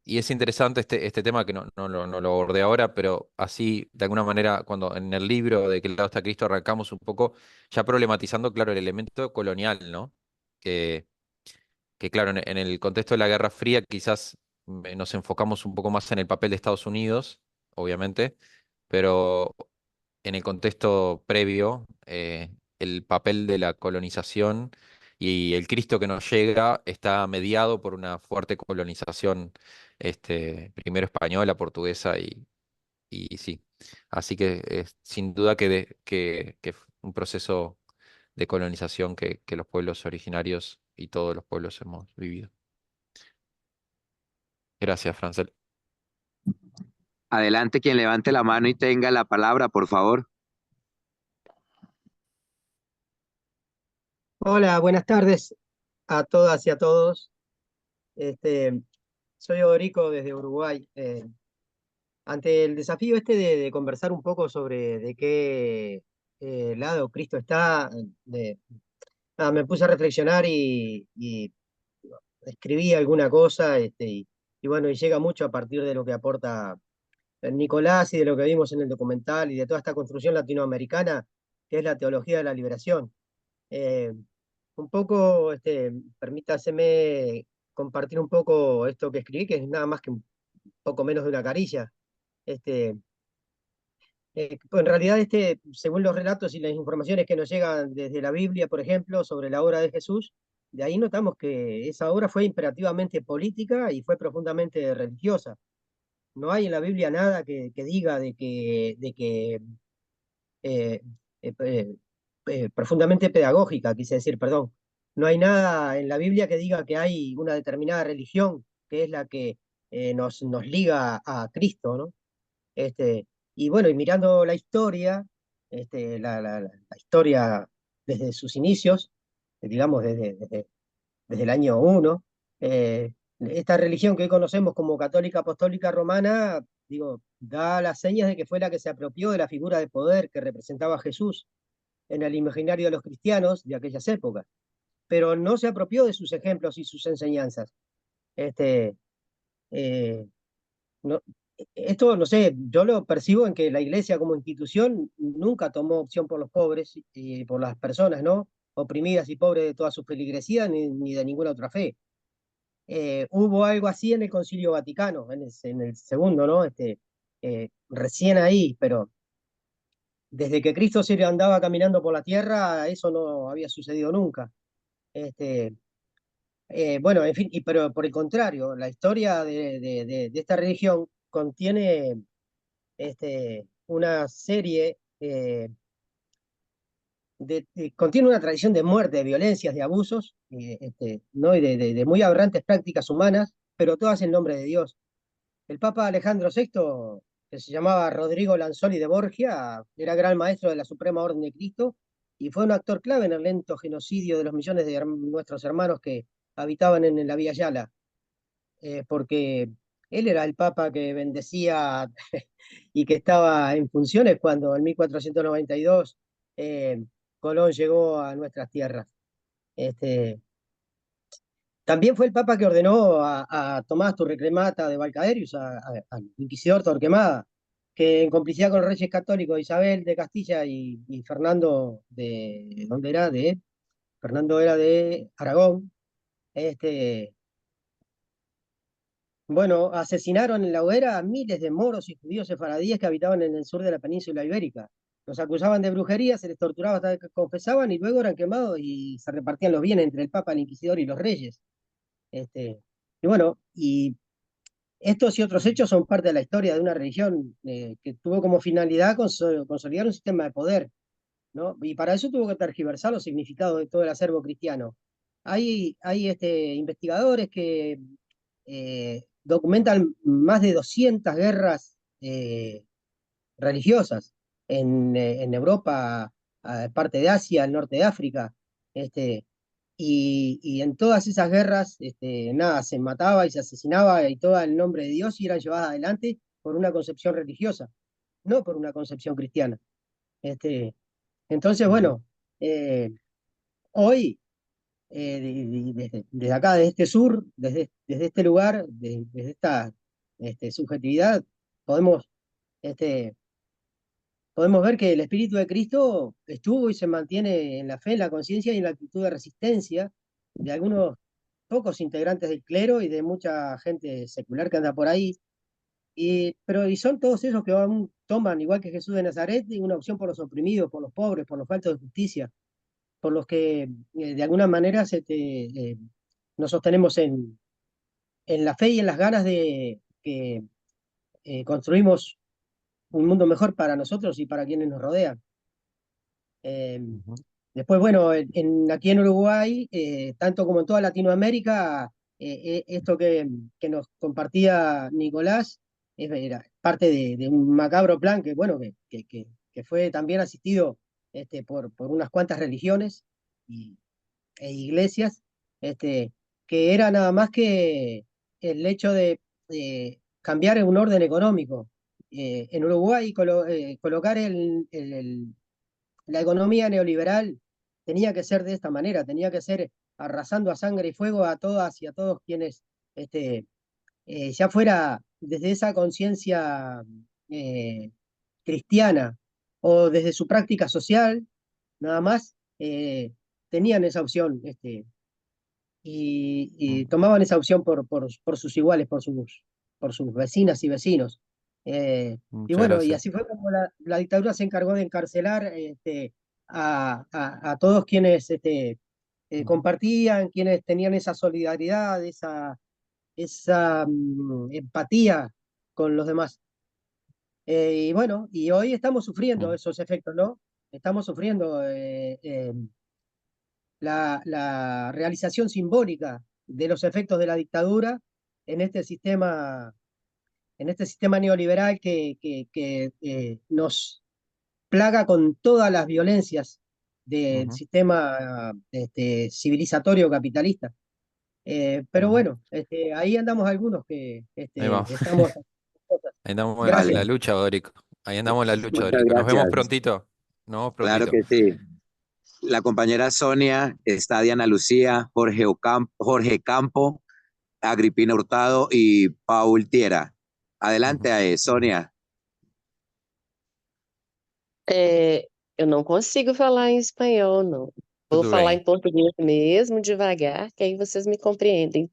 y es interesante este tema que no lo abordé ahora, pero así, de alguna manera, cuando en el libro de ¿Qué lado está Cristo? Arrancamos un poco ya problematizando, claro, el elemento colonial, ¿no? Que, que claro, en el contexto de la Guerra Fría quizás nos enfocamos un poco más en el papel de Estados Unidos, obviamente, pero en el contexto previo, el papel de la colonización y el Cristo que nos llega está mediado por una fuerte colonización, primero española, portuguesa y sí. Así que sin duda que fue un proceso de colonización que los pueblos originarios y todos los pueblos hemos vivido. Gracias, Francel. Adelante quien levante la mano y tenga la palabra, por favor. hola, buenas tardes a todas y a todos. Soy Odorico desde Uruguay. Ante el desafío de conversar un poco sobre de qué lado Cristo está, me puse a reflexionar y escribí alguna cosa, y bueno, y llega mucho a partir de lo que aporta Nicolás y de lo que vimos en el documental y de toda esta construcción latinoamericana, que es la teología de la liberación. Eh, un poco, permítaseme compartir un poco esto que escribí, que es nada más que un poco menos de una caricia. En realidad, según los relatos y las informaciones que nos llegan desde la Biblia, por ejemplo, sobre la obra de Jesús, de ahí notamos que esa obra fue imperativamente política y fue profundamente religiosa. No hay en la Biblia nada que diga de que eh, profundamente pedagógica, quise decir, perdón. No hay nada en la Biblia que diga que hay una determinada religión que es la que nos liga a Cristo, ¿no? Y bueno, y mirando la historia, la historia desde sus inicios, digamos desde el año 1, esta religión que hoy conocemos como católica apostólica romana, digo, da las señas de que fue la que se apropió de la figura de poder que representaba a Jesús en el imaginario de los cristianos de aquellas épocas, pero no se apropió de sus ejemplos y sus enseñanzas. Este, eh, no, Esto, no sé, yo lo percibo en que la iglesia como institución nunca tomó opción por los pobres y por las personas, ¿no? Oprimidas y pobres de toda su feligresía ni de ninguna otra fe. Hubo algo así en el Concilio Vaticano, en el segundo, ¿no? Recién ahí, pero desde que Cristo se andaba caminando por la tierra, eso no había sucedido nunca. Bueno, en fin, pero por el contrario, la historia de esta religión contiene una serie, contiene una tradición de muerte, de violencias, de abusos, ¿no? Y de muy aberrantes prácticas humanas, pero todas en nombre de Dios. El Papa Alejandro VI, que se llamaba Rodrigo Lanzoli de Borgia, era gran maestro de la Suprema Orden de Cristo y fue un actor clave en el lento genocidio de los millones de nuestros hermanos que habitaban en la Vía Yala, porque él era el Papa que bendecía y que estaba en funciones cuando en 1492 Colón llegó a nuestras tierras. También fue el Papa que ordenó a Tomás Turrecremata de Valcaderius, al inquisidor Torquemada, que en complicidad con los reyes católicos Isabel de Castilla y Fernando de, ¿dónde era? Fernando era de Aragón, bueno, asesinaron en la hoguera a miles de moros y judíos sefaradíes que habitaban en el sur de la península ibérica. Los acusaban de brujería, se les torturaba hasta que confesaban y luego eran quemados y se repartían los bienes entre el Papa, el Inquisidor y los reyes. Y bueno, y estos y otros hechos son parte de la historia de una religión que tuvo como finalidad consolidar un sistema de poder, ¿no? Y para eso tuvo que tergiversar los significados de todo el acervo cristiano. Hay investigadores que documentan más de 200 guerras religiosas en Europa, parte de Asia, el norte de África, y en todas esas guerras, nada, se mataba y se asesinaba y todo en nombre de Dios y eran llevadas adelante por una concepción religiosa, no por una concepción cristiana. Entonces, bueno, hoy, desde acá, desde este sur, desde este lugar, desde esta subjetividad, podemos, podemos ver que el Espíritu de Cristo estuvo y se mantiene en la fe, en la conciencia y en la actitud de resistencia de algunos pocos integrantes del clero y de mucha gente secular que anda por ahí. Y son todos esos que toman, igual que Jesús de Nazaret, una opción por los oprimidos, por los pobres, por los faltos de justicia, por los que de alguna manera nos sostenemos en la fe y en las ganas de que construimos un mundo mejor para nosotros y para quienes nos rodean. Después, bueno, aquí en Uruguay, tanto como en toda Latinoamérica, esto que nos compartía Nicolás era parte de un macabro plan que, bueno, que fue también asistido por unas cuantas religiones e iglesias, que era nada más que el hecho de cambiar un orden económico. En Uruguay colocar la economía neoliberal tenía que ser de esta manera, tenía que ser arrasando a sangre y fuego a todas y a todos quienes, ya fuera desde esa conciencia cristiana o desde su práctica social, nada más, tenían esa opción, y tomaban esa opción por sus iguales, por sus vecinas y vecinos. Y Muchas bueno, y gracias. así fue como la dictadura se encargó de encarcelar a todos quienes compartían, quienes tenían esa solidaridad, esa empatía con los demás. Y bueno, y hoy estamos sufriendo esos efectos, ¿no? Estamos sufriendo la realización simbólica de los efectos de la dictadura en este sistema neoliberal que nos plaga con todas las violencias del sistema civilizatorio capitalista. Pero bueno, ahí andamos algunos que Ahí vamos. estamos. Ahí andamos en Gracias. la lucha, Dorico. Ahí andamos en la lucha, Muchas Dorico. Nos vemos gracias. prontito. Nos vemos Claro prontito. que sí. La compañera Sonia, está Diana Lucía, Jorge Campo, Agripina Hurtado y Paul Tiera. Adelante, Sonia. Eu não consigo falar em espanhol, não. Vou Tudo falar bem. em português mesmo, devagar, que aí vocês me compreendem.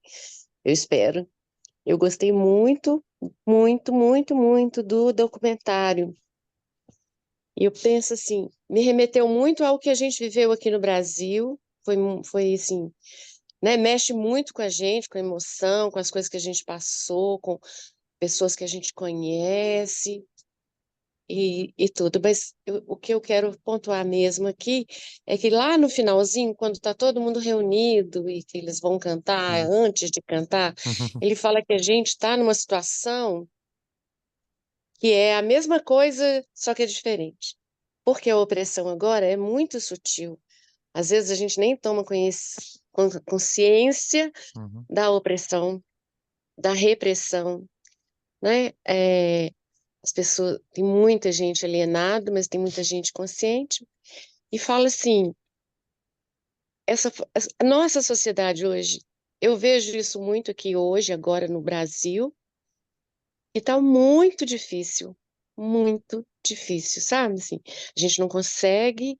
Eu espero. Eu gostei muito, muito, muito, muito do documentário. E eu penso assim, me remeteu muito ao que a gente viveu aqui no Brasil. Foi assim, né? Mexe muito com a gente, com a emoção, com as coisas que a gente passou, com pessoas que a gente conhece. E tudo, mas o que eu quero pontuar mesmo aqui é que lá no finalzinho, quando está todo mundo reunido e que eles vão cantar, antes de cantar, ele fala que a gente está numa situação que é a mesma coisa, só que é diferente. Porque a opressão agora é muito sutil. Às vezes a gente nem toma consciência da opressão, da repressão, né? As pessoas, tem muita gente alienada, mas tem muita gente consciente, e fala assim, a nossa sociedade hoje, eu vejo isso muito aqui hoje, agora no Brasil, e tá muito difícil, sabe? Assim, a gente não consegue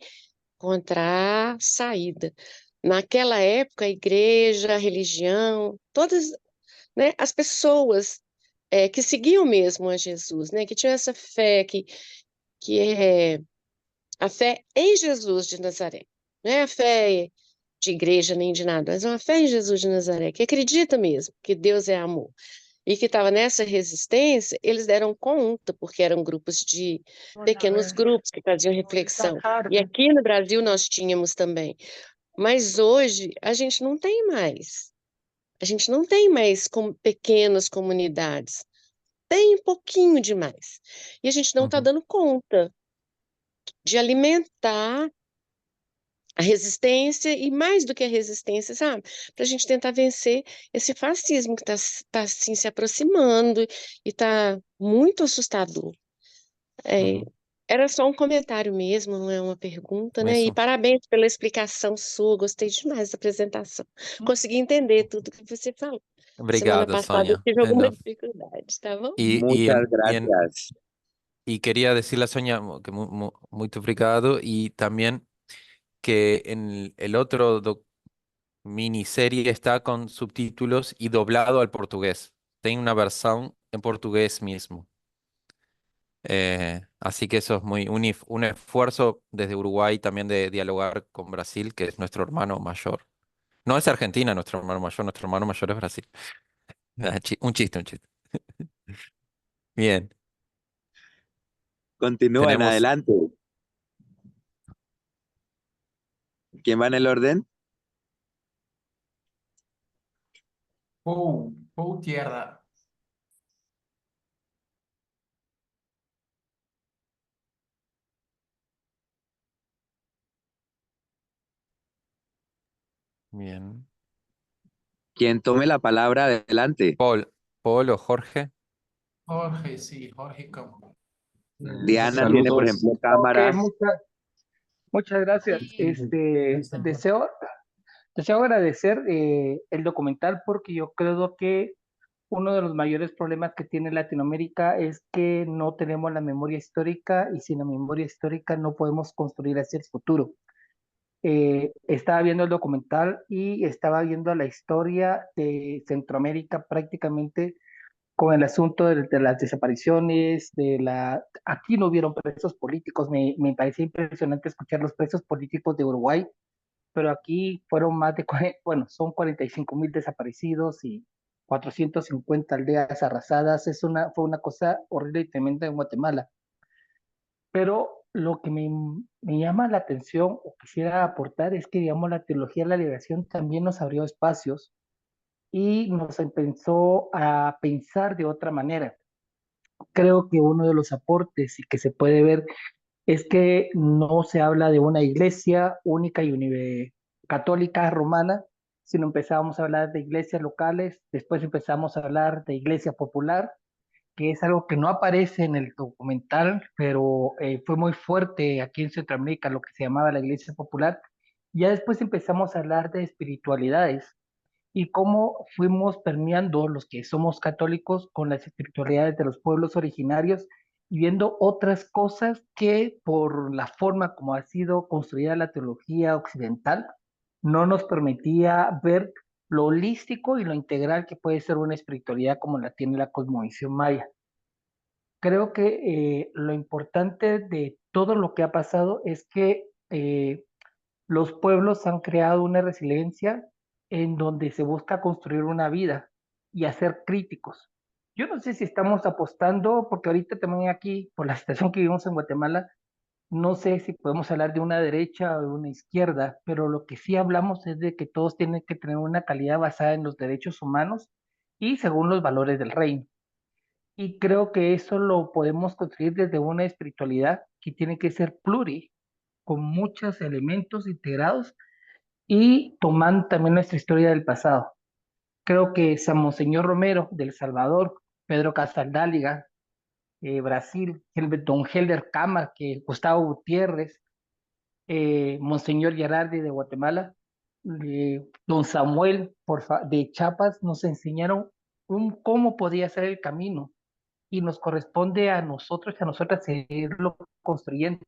encontrar saída. Naquela época, a igreja, a religião, todas, né, as pessoas que seguiam mesmo a Jesus, né, que tinham essa fé, que é a fé em Jesus de Nazaré, não é a fé de igreja nem de nada, mas uma fé em Jesus de Nazaré, que acredita mesmo que Deus é amor, e que estava nessa resistência, eles deram conta, porque eram pequenos grupos que faziam reflexão, e aqui no Brasil nós tínhamos também, mas hoje a gente não tem mais pequenas comunidades, tem um pouquinho demais. E a gente não está dando conta de alimentar a resistência, e mais do que a resistência, sabe? Para a gente tentar vencer esse fascismo que está assim, se aproximando e está muito assustador. Era só um comentário mesmo, não é uma pergunta, né? E parabéns pela explicação sua, gostei demais da apresentação. Consegui entender tudo que você falou. Semana Obrigado, passada eu Sonia. tive alguma dificuldade, tá bom? Muchas gracias. Y quería decirle a Sonia que muy obrigado, y también que en el otro miniserie está con subtítulos y doblado al portugués. Tiene una versión en portugués mismo. Así que eso es un esfuerzo desde Uruguay también de dialogar con Brasil, que es nuestro hermano mayor. No es Argentina nuestro hermano mayor es Brasil. Un chiste. Bien. Continúen, adelante. ¿Quién va en el orden? Paul Tierra. Bien. Quien tome la palabra, adelante. Paul o Jorge. Jorge, sí, Jorge Campo. Diana tiene, por ejemplo, cámara. Muchas gracias. Deseo Deseo agradecer el documental porque yo creo que uno de los mayores problemas que tiene Latinoamérica es que no tenemos la memoria histórica y sin la memoria histórica no podemos construir hacia el futuro. Estaba viendo el documental y estaba viendo la historia de Centroamérica prácticamente con el asunto de las desapariciones, aquí no hubieron presos políticos, me parecía impresionante escuchar los presos políticos de Uruguay, pero aquí fueron más de, bueno, son 45.000 desaparecidos y 450 aldeas arrasadas, fue una cosa horrible y tremenda en Guatemala. Pero lo que me llama la atención o quisiera aportar es que, digamos, la teología de la liberación también nos abrió espacios y nos empezó a pensar de otra manera. Creo que uno de los aportes y que se puede ver es que no se habla de una iglesia única y católica romana, sino empezamos a hablar de iglesias locales, después empezamos a hablar de iglesia popular, que es algo que no aparece en el documental, pero fue muy fuerte aquí en Centroamérica, lo que se llamaba la iglesia popular. Ya después empezamos a hablar de espiritualidades y cómo fuimos permeando los que somos católicos con las espiritualidades de los pueblos originarios y viendo otras cosas que por la forma como ha sido construida la teología occidental no nos permitía ver lo holístico y lo integral que puede ser una espiritualidad como la tiene la cosmovisión maya. Creo que lo importante de todo lo que ha pasado es que los pueblos han creado una resiliencia en donde se busca construir una vida y hacer críticos. Yo no sé si estamos apostando, porque ahorita también aquí, por la situación que vivimos en Guatemala, no sé si podemos hablar de una derecha o de una izquierda, pero lo que sí hablamos es de que todos tienen que tener una calidad basada en los derechos humanos y según los valores del reino. Y creo que eso lo podemos construir desde una espiritualidad que tiene que ser pluri, con muchos elementos integrados y tomando también nuestra historia del pasado. Creo que San Monseñor Romero del Salvador, Pedro Casaldáliga, Brasil, don Helder Cámara, que Gustavo Gutiérrez, Monseñor Gerardi de Guatemala, don Samuel de Chiapas, nos enseñaron cómo podía ser el camino y nos corresponde a nosotros y a nosotras seguirlo construyendo.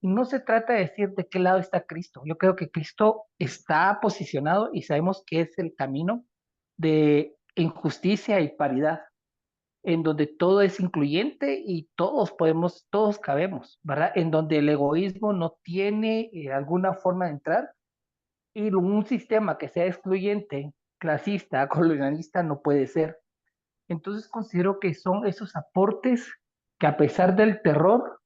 Y no se trata de decir de qué lado está Cristo. Yo creo que Cristo está posicionado y sabemos que es el camino de injusticia y paridad, en donde todo es incluyente y todos cabemos, ¿verdad? En donde el egoísmo no tiene alguna forma de entrar y un sistema que sea excluyente, clasista, colonialista no puede ser. Entonces considero que son esos aportes que a pesar del terror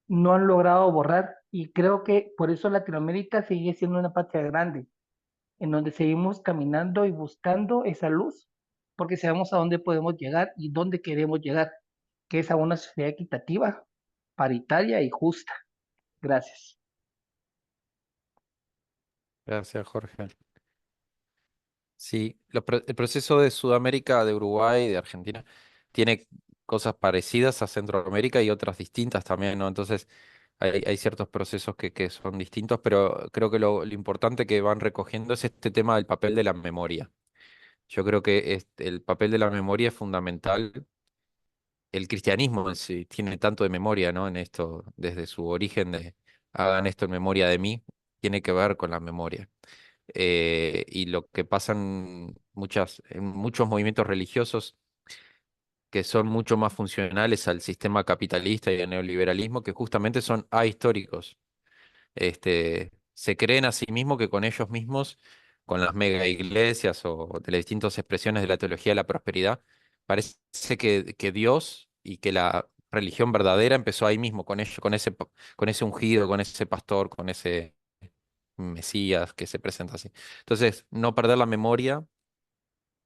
no han logrado borrar y creo que por eso Latinoamérica sigue siendo una patria grande, en donde seguimos caminando y buscando esa luz, porque sabemos a dónde podemos llegar y dónde queremos llegar, que es a una sociedad equitativa, paritaria y justa. Gracias. Gracias, Jorge. Sí, el proceso de Sudamérica, de Uruguay, de Argentina, tiene cosas parecidas a Centroamérica y otras distintas también, ¿no? Entonces, hay ciertos procesos que son distintos, pero creo que lo importante que van recogiendo es este tema del papel de la memoria. Yo creo que el papel de la memoria es fundamental. El cristianismo en sí tiene tanto de memoria, ¿no? En esto, desde su origen de hagan esto en memoria de mí, tiene que ver con la memoria. Y lo que pasa en muchos movimientos religiosos que son mucho más funcionales al sistema capitalista y al neoliberalismo, que justamente son ahistóricos. Se creen a sí mismos que con ellos mismos, con las mega iglesias o de las distintas expresiones de la teología de la prosperidad, parece que Dios y que la religión verdadera empezó ahí mismo, con ello, con ese ungido, con ese pastor, con ese Mesías que se presenta así. Entonces, no perder la memoria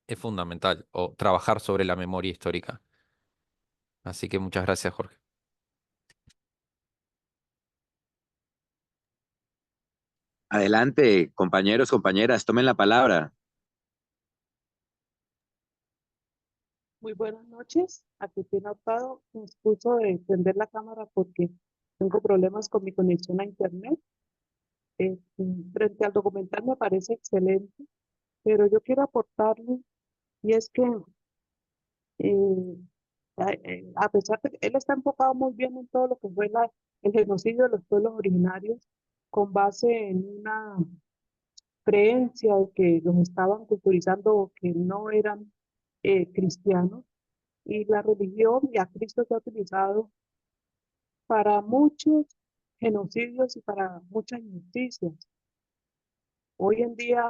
es fundamental, o trabajar sobre la memoria histórica. Así que muchas gracias, Jorge. Adelante, compañeros, compañeras, tomen la palabra. Muy buenas noches. Aquí tiene optado. Me excuso de encender la cámara porque tengo problemas con mi conexión a internet. Frente al documental me parece excelente, pero yo quiero aportarle, y es que eh, a pesar de que él está enfocado muy bien en todo lo que fue el genocidio de los pueblos originarios, con base en una creencia de que los estaban culturizando o que no eran cristianos, y la religión y a Cristo se ha utilizado para muchos genocidios y para muchas injusticias. Hoy en día,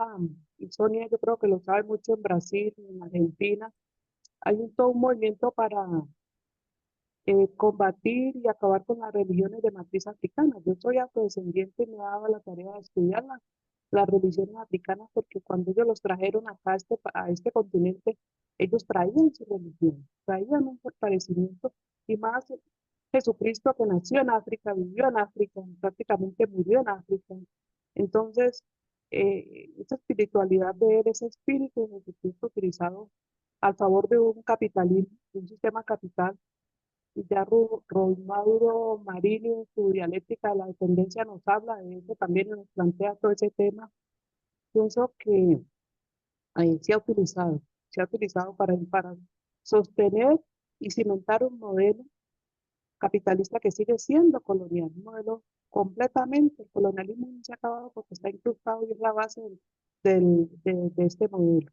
y Sonia yo creo que lo sabe mucho en Brasil, en Argentina, hay todo un movimiento para combatir y acabar con las religiones de matriz africana. Yo soy afrodescendiente y me daba la tarea de estudiar las religiones africanas porque cuando ellos los trajeron acá a este continente, ellos traían su religión, traían un fortalecimiento y más Jesucristo que nació en África, vivió en África, prácticamente murió en África. Entonces, esa espiritualidad de él, ese espíritu de Jesucristo utilizado a favor de un capitalismo, de un sistema capital, y ya Mauro Marini en su dialéctica de la dependencia nos habla de eso, también nos plantea todo ese tema. Pienso que ahí se ha utilizado para sostener y cimentar un modelo capitalista que sigue siendo colonial, un modelo completamente, el colonialismo no se ha acabado porque está incrustado y es la base de este modelo.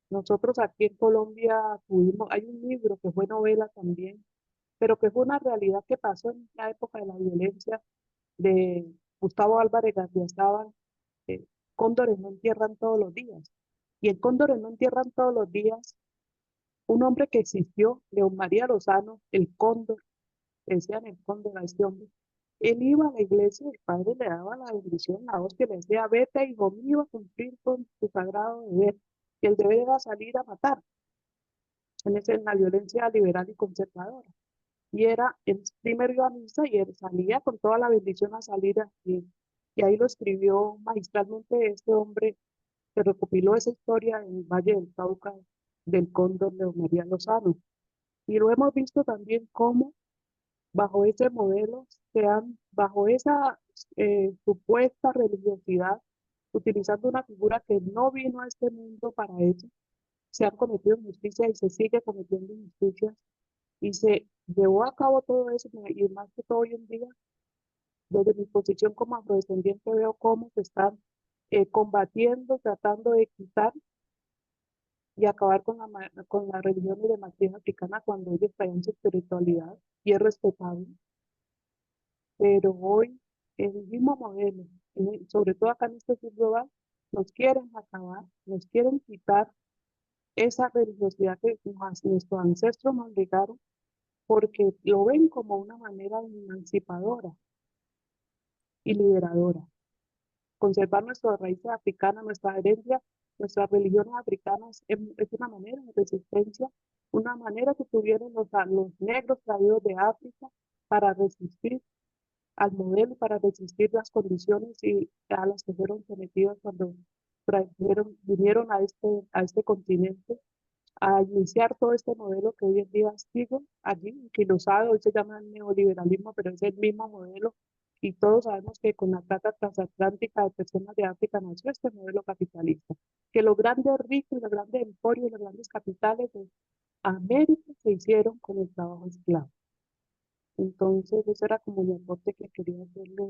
Nosotros aquí en Colombia hay un libro que fue novela también, pero que fue una realidad que pasó en la época de la violencia de Gustavo Álvarez Gardiazabal, eh, Cóndores no entierran todos los días. Y en Cóndores no entierran todos los días, un hombre que existió, León María Lozano, el Cóndor, le decían el Cóndor a este hombre, él iba a la iglesia, el padre le daba la bendición, la hostia, le decía, vete, hijo mío, a cumplir con tu sagrado deber. Y el deber era salir a matar, en la violencia liberal y conservadora. Y él primero iba a misa y él salía con toda la bendición a salir así. Y ahí lo escribió magistralmente este hombre que recopiló esa historia en el Valle del Cauca del Cóndor de María Lozano. Y lo hemos visto también cómo bajo ese modelo bajo esa supuesta religiosidad, utilizando una figura que no vino a este mundo para eso, se han cometido injusticias y se sigue cometiendo injusticias y se llevó a cabo todo eso, y más que todo hoy en día, desde mi posición como afrodescendiente, veo cómo se están combatiendo, tratando de quitar y acabar con la religión de matriz africana cuando ellos traían su espiritualidad y es respetable. Pero hoy, el mismo modelo, sobre todo acá en este sur global, nos quieren acabar, nos quieren quitar esa religiosidad que nuestros ancestros nos legaron porque lo ven como una manera emancipadora y liberadora. Conservar nuestras raíces africanas, nuestra herencia, nuestras religiones africanas es una manera de resistencia, una manera que tuvieron los negros traídos de África para resistir al modelo, para resistir las condiciones y a las que fueron sometidas cuando vinieron a este continente a iniciar todo este modelo que hoy en día sigue allí, anquilosado, hoy se llama neoliberalismo, pero es el mismo modelo y todos sabemos que con la trata transatlántica de personas de África nació este modelo capitalista, que los grandes ricos, los grandes emporios, los grandes capitales de América se hicieron con el trabajo esclavo. Entonces, eso era como el aporte que quería hacerle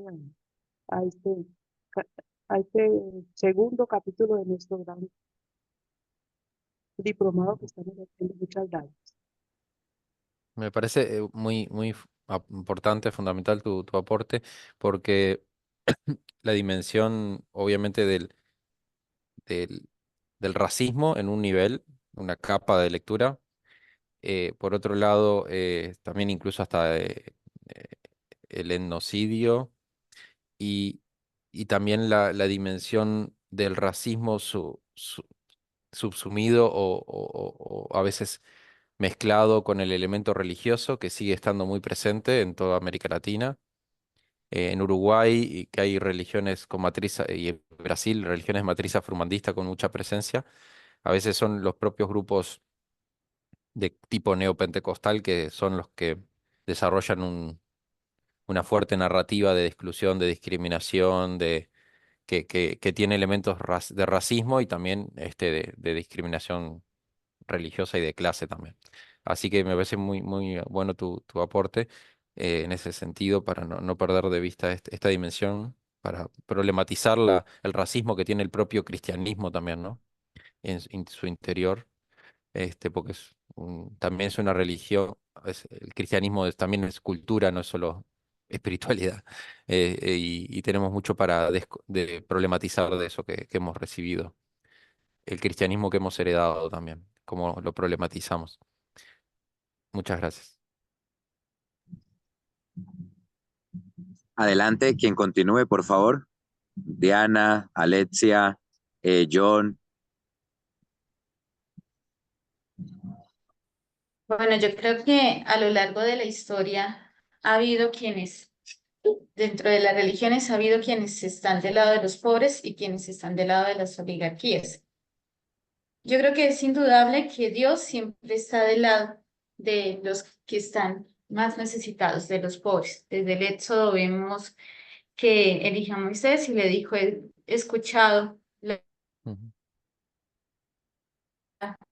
a este, a este segundo capítulo de nuestro gran diplomado que estamos haciendo. Muchas gracias. Me parece muy importante, fundamental tu aporte, porque la dimensión, obviamente, del, del racismo en un nivel, una capa de lectura. Por otro lado, también incluso hasta eh, el etnocidio y, y también la dimensión del racismo subsumido o a veces mezclado con el elemento religioso que sigue estando muy presente en toda América Latina. En Uruguay, y que hay religiones con matriz, y en Brasil, religiones de matriz afromandista con mucha presencia. A veces son los propios grupos de tipo neopentecostal que son los que desarrollan una fuerte narrativa de exclusión, de discriminación, que tiene elementos de racismo y también de discriminación religiosa y de clase también. Así que me parece muy, muy bueno tu aporte en ese sentido para no perder de vista esta dimensión, para problematizar el racismo que tiene el propio cristianismo también, ¿no? En su interior, porque también es una religión, el cristianismo también es cultura, no es solo espiritualidad, y tenemos mucho para de problematizar de eso que hemos recibido, el cristianismo que hemos heredado también, cómo lo problematizamos. Muchas gracias. Adelante, quien continúe, por favor. Diana, Alexia, John. Bueno, yo creo que a lo largo de la historia ha habido dentro de las religiones ha habido quienes están del lado de los pobres y quienes están del lado de las oligarquías. Yo creo que es indudable que Dios siempre está del lado de los que están más necesitados, de los pobres. Desde el Éxodo vemos que eligió a Moisés y le dijo, he escuchado la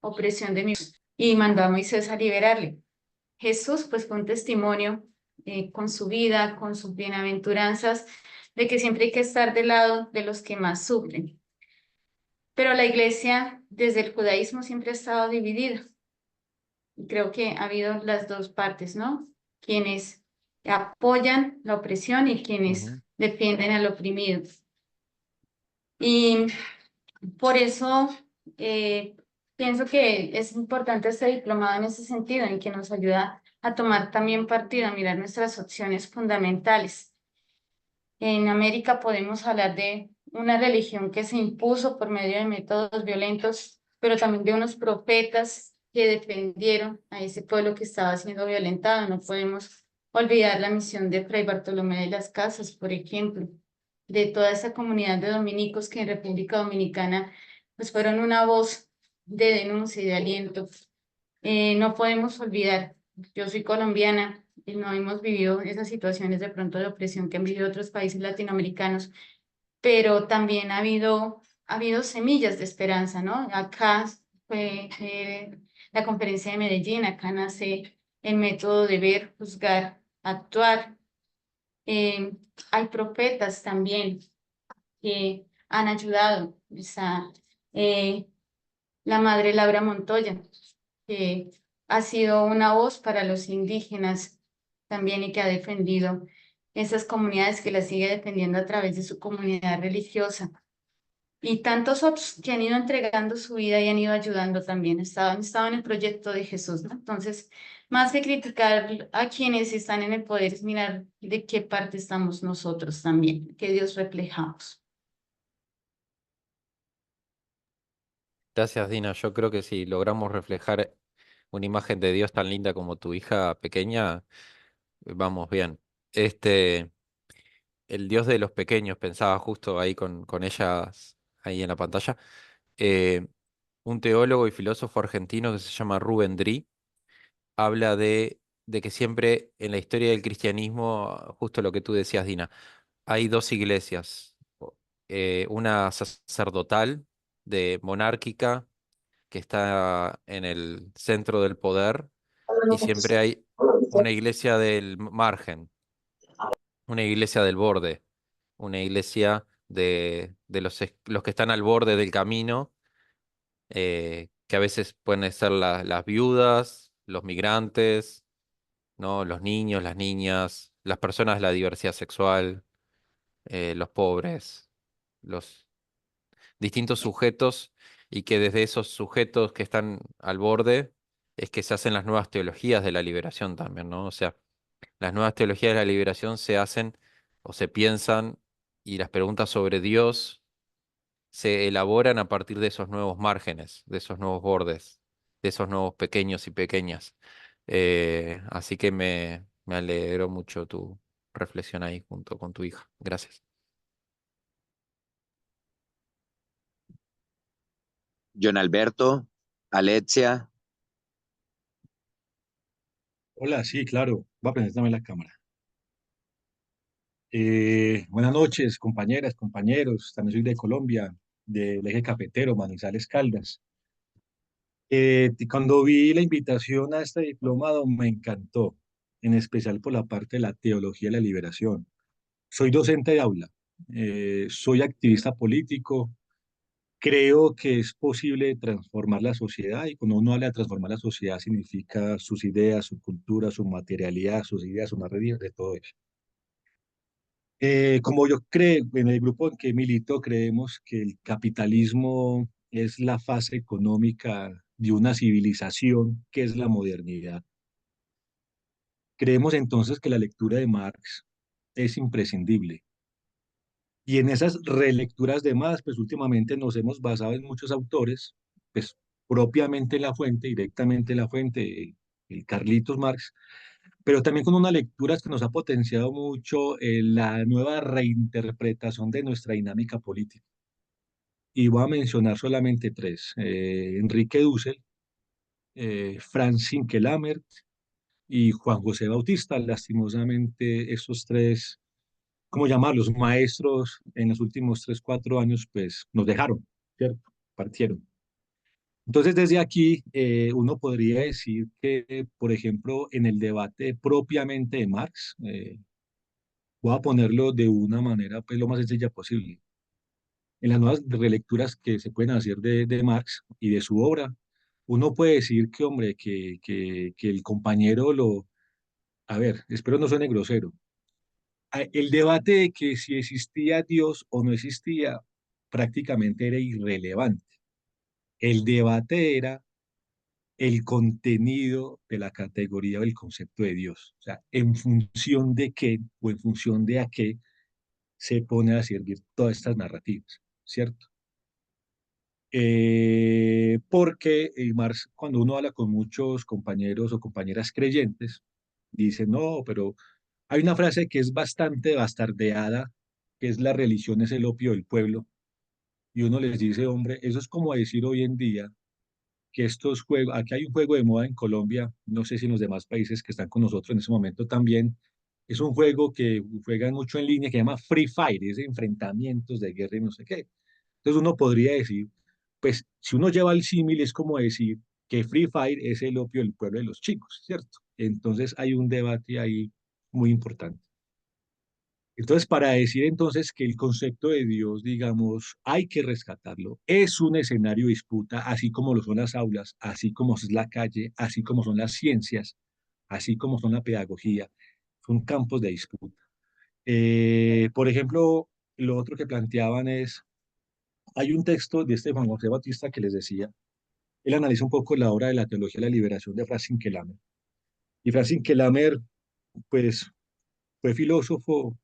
opresión de mi y mandó a Moisés a liberarle. Jesús pues fue un testimonio con su vida, con sus bienaventuranzas, de que siempre hay que estar del lado de los que más sufren. Pero la iglesia desde el judaísmo siempre ha estado dividida. Y creo que ha habido las dos partes, ¿no? Quienes apoyan la opresión y quienes defienden al oprimido. Y por eso pienso que es importante este diplomado en ese sentido, en que nos ayuda a tomar también partido, a mirar nuestras opciones fundamentales. En América podemos hablar de una religión que se impuso por medio de métodos violentos, pero también de unos profetas que defendieron a ese pueblo que estaba siendo violentado. No podemos olvidar la misión de Fray Bartolomé de las Casas, por ejemplo, de toda esa comunidad de dominicos que en República Dominicana pues fueron una voz de denuncia y de aliento. No podemos olvidar, yo soy colombiana y no hemos vivido esas situaciones de pronto de opresión que han vivido otros países latinoamericanos, pero también ha habido semillas de esperanza, ¿no? Acá fue la conferencia de Medellín, acá nace el método de ver, juzgar, actuar. Hay profetas también que han ayudado. Está la madre Laura Montoya, que ha sido una voz para los indígenas también y que ha defendido esas comunidades, que las sigue defendiendo a través de su comunidad religiosa. Y tantos otros que han ido entregando su vida y han ido ayudando también, han estado en el proyecto de Jesús, ¿no? Entonces, más que criticar a quienes están en el poder, es mirar de qué parte estamos nosotros también, que Dios reflejamos. Gracias, Dina. Yo creo que si logramos reflejar una imagen de Dios tan linda como tu hija pequeña, vamos bien. El Dios de los pequeños, pensaba justo ahí con ellas ahí en la pantalla. eh, un teólogo y filósofo argentino que se llama Rubén Dri habla de que siempre en la historia del cristianismo, justo lo que tú decías, Dina, hay dos iglesias, una sacerdotal, de monárquica, que está en el centro del poder, y siempre hay una iglesia del margen, una iglesia del borde, una iglesia de los que están al borde del camino, que a veces pueden ser las viudas, los migrantes, ¿no? Los niños, las niñas, las personas de la diversidad sexual, los pobres, los distintos sujetos, y que desde esos sujetos que están al borde es que se hacen las nuevas teologías de la liberación también, ¿no? O sea, las nuevas teologías de la liberación se hacen o se piensan, y las preguntas sobre Dios se elaboran a partir de esos nuevos márgenes, de esos nuevos bordes, de esos nuevos pequeños y pequeñas. Así que me alegró mucho tu reflexión ahí junto con tu hija. Gracias. John Alberto, Alexia. Hola, sí, claro. Va a presentarme la cámara. Buenas noches, compañeras, compañeros. También soy de Colombia, del eje cafetero, Manizales, Caldas. Cuando vi la invitación a este diplomado me encantó, en especial por la parte de la teología de la liberación. Soy docente de aula, soy activista político, creo que es posible transformar la sociedad y cuando uno habla de transformar la sociedad significa sus ideas, su cultura, su materialidad, sus ideas, su narrativa, de todo eso. Como yo creo, en el grupo en que milito, creemos que el capitalismo es la fase económica de una civilización que es la modernidad. Creemos entonces que la lectura de Marx es imprescindible. Y en esas relecturas de Marx, pues últimamente nos hemos basado en muchos autores, pues propiamente en la fuente, directamente en la fuente, el Carlitos Marx, pero también con unas lecturas que nos ha potenciado mucho la nueva reinterpretación de nuestra dinámica política. Y voy a mencionar solamente tres: Enrique Dussel, Franz Sinkelamert y Juan José Bautista. Lastimosamente, estos tres, ¿cómo llamarlos? Maestros en los últimos 3, 4 años, pues nos dejaron, ¿cierto? Partieron. Entonces, desde aquí, uno podría decir que, por ejemplo, en el debate propiamente de Marx, voy a ponerlo de una manera pues, lo más sencilla posible. En las nuevas relecturas que se pueden hacer de Marx y de su obra, uno puede decir que, hombre, que el compañero lo... A ver, espero no suene grosero. El debate de que si existía Dios o no existía prácticamente era irrelevante. El debate era el contenido de la categoría o el concepto de Dios. O sea, en función de qué o en función de a qué se pone a servir todas estas narrativas, ¿cierto? Porque Marx, cuando uno habla con muchos compañeros o compañeras creyentes, dice, no, pero hay una frase que es bastante bastardeada, que es la religión es el opio del pueblo, y uno les dice, hombre, eso es como decir hoy en día que estos juegos, aquí hay un juego de moda en Colombia, no sé si en los demás países que están con nosotros en ese momento también, es un juego que juegan mucho en línea que se llama Free Fire, es de enfrentamientos de guerra y no sé qué. Entonces uno podría decir, pues si uno lleva el símil es como decir que Free Fire es el opio del pueblo de los chicos, ¿cierto? Entonces hay un debate ahí muy importante. Entonces, para decir entonces que el concepto de Dios, digamos, hay que rescatarlo, es un escenario de disputa, así como lo son las aulas, así como es la calle, así como son las ciencias, así como son la pedagogía, son campos de disputa. Por ejemplo, lo otro que planteaban es, hay un texto de este Juan José Bautista que les decía, él analiza un poco la obra de la teología de la liberación de Franz Sinkelammer. Y Franz Sinkelammer, pues, fue filósofo,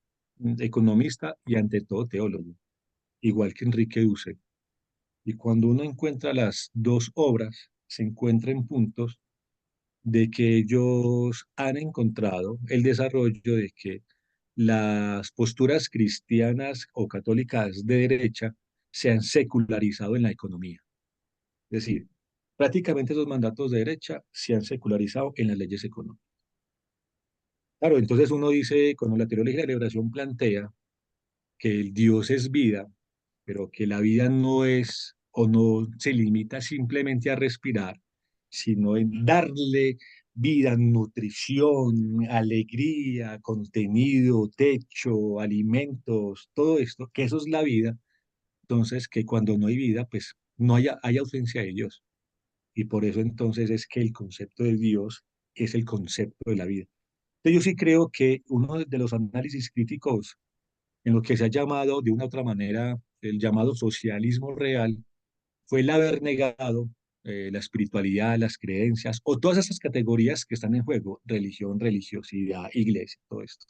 economista y ante todo teólogo, igual que Enrique Dussel. Y cuando uno encuentra las dos obras, se encuentra en puntos de que ellos han encontrado el desarrollo de que las posturas cristianas o católicas de derecha se han secularizado en la economía. Es decir, prácticamente esos mandatos de derecha se han secularizado en las leyes económicas. Claro, entonces uno dice, cuando la teología de la liberación plantea que el Dios es vida, pero que la vida no es o no se limita simplemente a respirar, sino en darle vida, nutrición, alegría, contenido, techo, alimentos, todo esto, que eso es la vida. Entonces, que cuando no hay vida, pues no hay ausencia de Dios. Y por eso entonces es que el concepto de Dios es el concepto de la vida. Entonces, yo sí creo que uno de los análisis críticos en lo que se ha llamado de una u otra manera el llamado socialismo real, fue el haber negado la espiritualidad, las creencias o todas esas categorías que están en juego, religión, religiosidad, iglesia, todo esto.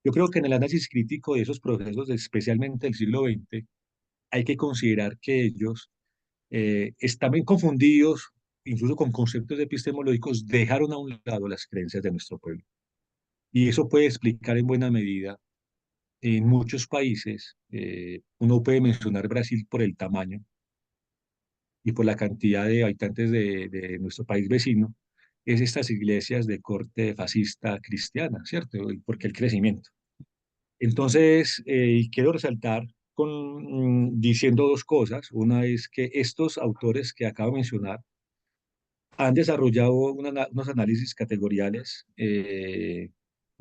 Yo creo que en el análisis crítico de esos procesos, especialmente del siglo XX, hay que considerar que ellos están bien confundidos, incluso con conceptos epistemológicos, dejaron a un lado las creencias de nuestro pueblo. Y eso puede explicar en buena medida en muchos países, uno puede mencionar Brasil por el tamaño y por la cantidad de habitantes de nuestro país vecino, es estas iglesias de corte fascista cristiana, ¿cierto? Porque el crecimiento. Entonces, quiero resaltar diciendo dos cosas. Una es que estos autores que acabo de mencionar han desarrollado unos análisis categoriales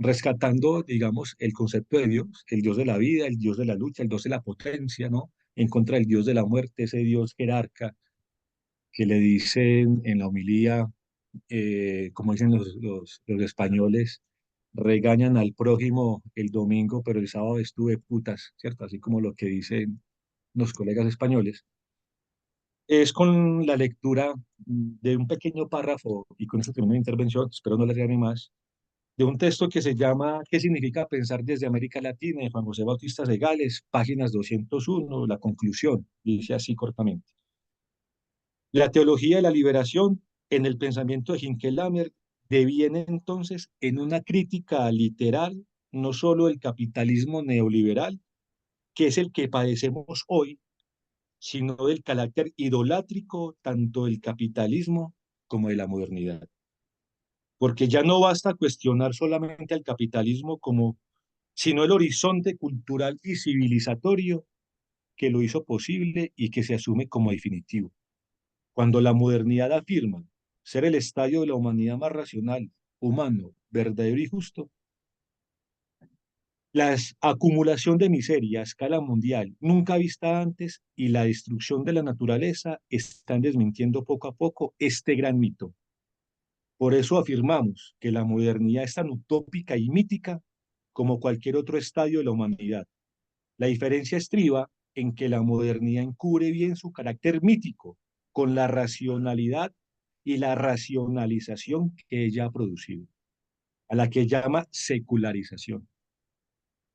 rescatando, digamos, el concepto de Dios, el Dios de la vida, el Dios de la lucha, el Dios de la potencia, ¿no? En contra del Dios de la muerte, ese Dios jerarca que le dicen en la homilía, como dicen los españoles, regañan al prójimo el domingo, pero el sábado estuve putas, ¿cierto? Así como lo que dicen los colegas españoles. Es con la lectura de un pequeño párrafo, y con eso termino mi intervención, espero no alargarme más, de un texto que se llama ¿Qué significa pensar desde América Latina? De Juan José Bautista de Gales, páginas 201, la conclusión, dice así cortamente. La teología de la liberación en el pensamiento de Hinkelhammer deviene entonces en una crítica literal, no solo del capitalismo neoliberal, que es el que padecemos hoy, sino del carácter idolátrico tanto del capitalismo como de la modernidad. Porque ya no basta cuestionar solamente al capitalismo sino el horizonte cultural y civilizatorio que lo hizo posible y que se asume como definitivo. Cuando la modernidad afirma ser el estadio de la humanidad más racional, humano, verdadero y justo, la acumulación de miseria a escala mundial nunca vista antes y la destrucción de la naturaleza están desmintiendo poco a poco este gran mito. Por eso afirmamos que la modernidad es tan utópica y mítica como cualquier otro estadio de la humanidad. La diferencia estriba en que la modernidad encubre bien su carácter mítico con la racionalidad y la racionalización que ella ha producido, a la que llama secularización.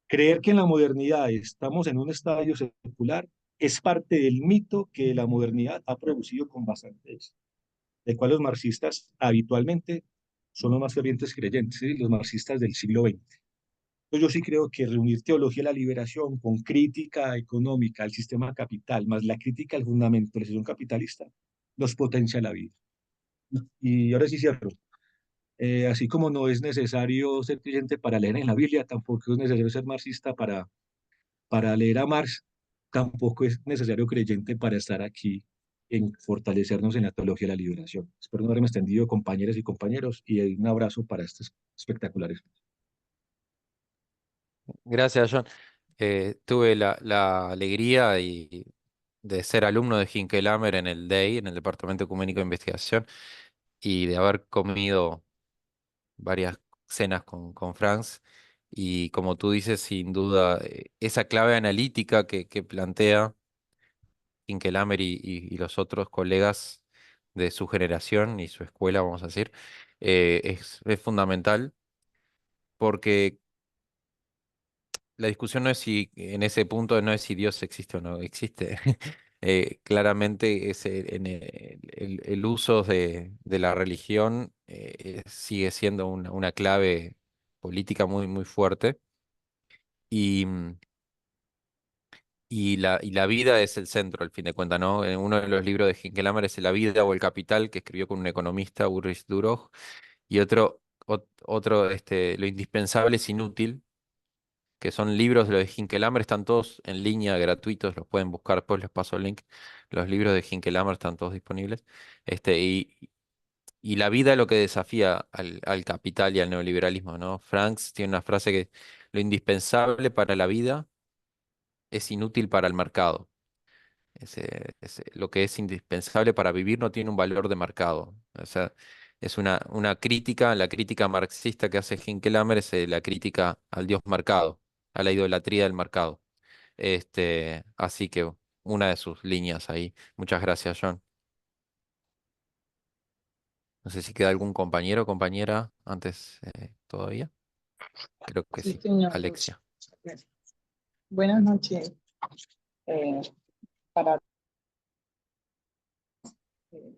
Creer que en la modernidad estamos en un estadio secular es parte del mito que la modernidad ha producido con bastante éxito, del cual los marxistas habitualmente son los más fervientes creyentes, ¿sí? Los marxistas del siglo XX. Entonces yo sí creo que reunir teología de la liberación con crítica económica al sistema capital, más la crítica al fundamento de la situación capitalista, nos potencia la vida. Y ahora sí cierro. Así como no es necesario ser creyente para leer en la Biblia, tampoco es necesario ser marxista para leer a Marx, tampoco es necesario creyente para estar aquí en fortalecernos en la teología de la liberación. Espero no haberme extendido, compañeras y compañeros, y un abrazo para estos espectaculares. Gracias, John. Tuve la alegría de ser alumno de Hinkelhammer en el DEI, en el Departamento Ecuménico de Investigación, y de haber comido varias cenas con Franz. Y como tú dices, sin duda, esa clave analítica que plantea Hinkelhammer y los otros colegas de su generación y su escuela, vamos a decir, es fundamental porque la discusión no es si, en ese punto no es si Dios existe o no existe. Claramente el uso de la religión sigue siendo una clave política muy, muy fuerte. Y, y la vida es el centro, al fin de cuentas, ¿no? En uno de los libros de Hinkelhammer es La vida o el capital, que escribió con un economista, Ulrich Duroch, y otro Lo indispensable es inútil, que son libros de los de Hinkelhammer, están todos en línea, gratuitos, los pueden buscar, después les paso el link. Los libros de Hinkelhammer están todos disponibles. Y la vida es lo que desafía al capital y al neoliberalismo, ¿no? Franks tiene una frase que lo indispensable para la vida es inútil para el mercado. Lo que es indispensable para vivir no tiene un valor de mercado. O sea, es una crítica, la crítica marxista que hace Hinkelhammer es la crítica al dios mercado, a la idolatría del mercado. Así que una de sus líneas ahí. Muchas gracias, John. No sé si queda algún compañero o compañera antes todavía. Creo que Sí, sí. señor. Alexia. Buenas noches. Eh, para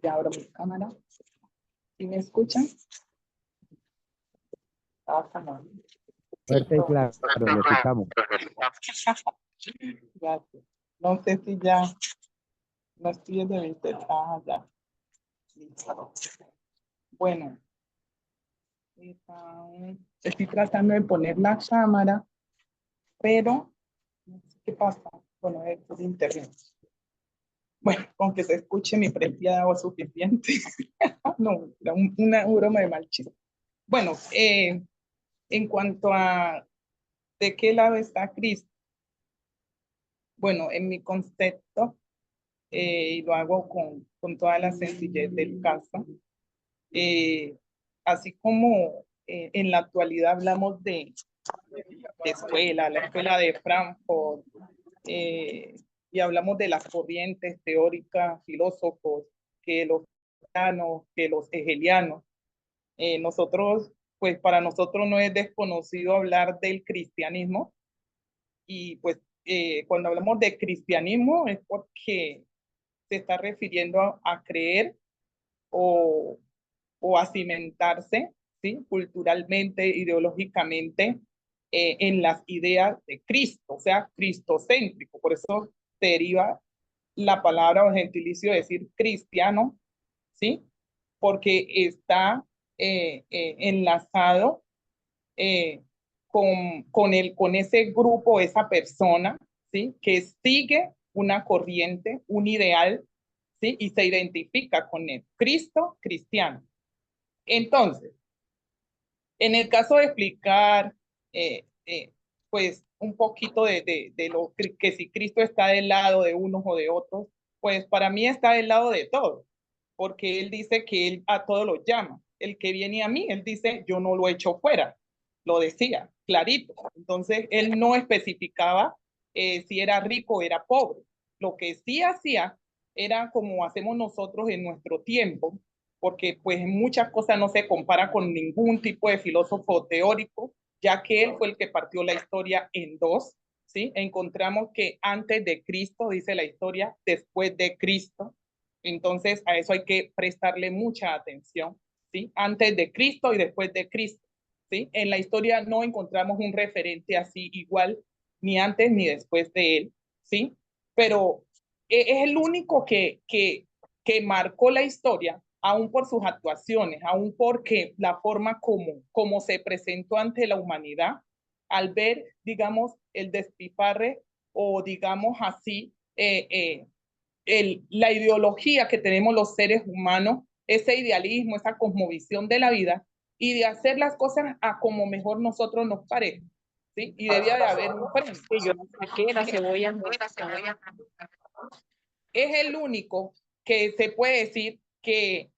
ya abro mi cámara. ¿Sí me escuchan? No. Fuerte y claro, lo escuchamos. Gracias. No sé si ya no estoy de mi ya. Listo. Bueno, estoy tratando de poner la cámara pero no sé qué pasa. Bueno, es por internet. Bueno, con que se escuche mi preciada agua suficiente. No, era una broma de mal chiste. Bueno, en cuanto a de qué lado está Cristo, bueno, en mi concepto, y lo hago con toda la sencillez del caso, así como en la actualidad hablamos de escuela, la escuela de Frankfurt, y hablamos de las corrientes teóricas, filósofos, que los cristianos, que los hegelianos. Nosotros, pues para nosotros no es desconocido hablar del cristianismo, y pues cuando hablamos de cristianismo es porque se está refiriendo a creer o a cimentarse, ¿sí? Culturalmente, ideológicamente, en las ideas de Cristo, o sea, cristocéntrico. Por eso deriva la palabra o gentilicio de decir cristiano, ¿sí? Porque está enlazado con ese grupo, esa persona, ¿sí? Que sigue una corriente, un ideal, ¿sí? Y se identifica con él. Cristo, cristiano. Entonces, en el caso de explicar, pues, un poquito de lo que si Cristo está del lado de unos o de otros, pues para mí está del lado de todos, porque Él dice que Él a todos los llama. El que viene a mí, Él dice, yo no lo echo fuera. Lo decía, clarito. Entonces, Él no especificaba si era rico o era pobre. Lo que sí hacía era como hacemos nosotros en nuestro tiempo, porque pues muchas cosas no se compara con ningún tipo de filósofo teórico, ya que él fue el que partió la historia en dos, ¿sí? Encontramos que antes de Cristo, dice la historia, después de Cristo. Entonces a eso hay que prestarle mucha atención, ¿sí? Antes de Cristo y después de Cristo, ¿sí? En la historia no encontramos un referente así igual, ni antes ni después de él, ¿sí? Pero es el único que marcó la historia, aún por sus actuaciones, aún porque la forma como se presentó ante la humanidad, al ver, digamos, el despifarre o digamos así, la ideología que tenemos los seres humanos, ese idealismo, esa cosmovisión de la vida, y de hacer las cosas a como mejor nosotros nos parezca, ¿sí? Y debía de haber un premio. Yo no saqué la cebolla. Es el único que se puede decir que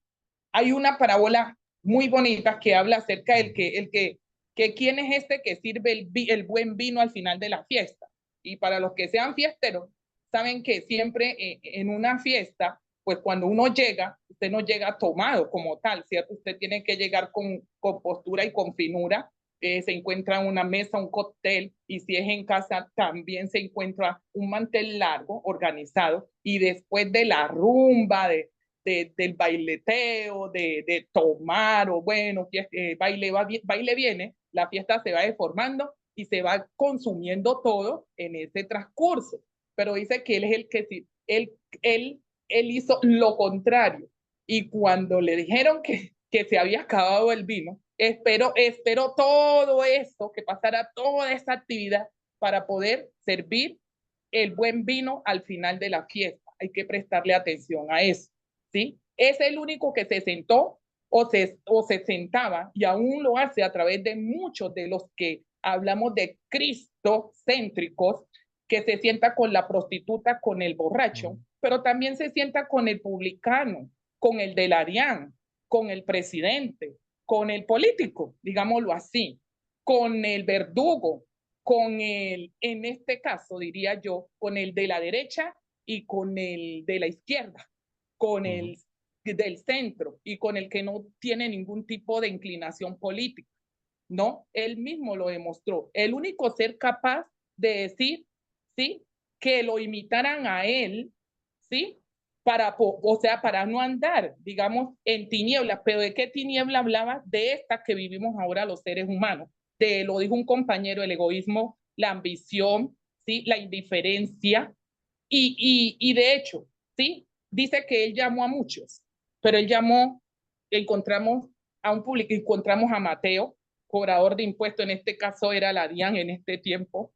hay una parábola muy bonita que habla acerca del que quién es este que sirve el buen vino al final de la fiesta. Y para los que sean fiesteros, saben que siempre en una fiesta, pues cuando uno llega, usted no llega tomado como tal, ¿cierto? Usted tiene que llegar con postura y con finura. Se encuentra una mesa, un cóctel, y si es en casa también se encuentra un mantel largo, organizado, y después de la rumba, del baileteo, de tomar, o bueno, baile viene, la fiesta se va deformando y se va consumiendo todo en ese transcurso. Pero dice que él es el que él hizo lo contrario. Y cuando le dijeron que se había acabado el vino, esperó todo esto, que pasara toda esa actividad para poder servir el buen vino al final de la fiesta. Hay que prestarle atención a eso, ¿sí? Es el único que se sentó o se sentaba, y aún lo hace a través de muchos de los que hablamos de cristocéntricos, que se sienta con la prostituta, con el borracho, pero también se sienta con el publicano, con el del Arián, con el presidente, con el político, digámoslo así, con el verdugo, con el, en este caso diría yo, con el de la derecha y con el de la izquierda, con el del centro y con el que no tiene ningún tipo de inclinación política, ¿no? Él mismo lo demostró. El único ser capaz de decir, ¿sí? Que lo imitaran a él, ¿sí? O sea, para no andar, digamos, en tinieblas. ¿Pero de qué tiniebla hablaba? De esta que vivimos ahora los seres humanos. Lo dijo un compañero, el egoísmo, la ambición, ¿sí? La indiferencia. Y de hecho, ¿sí? Dice que él llamó a muchos, pero él llamó, encontramos a un público, encontramos a Mateo, cobrador de impuestos, en este caso era la DIAN en este tiempo,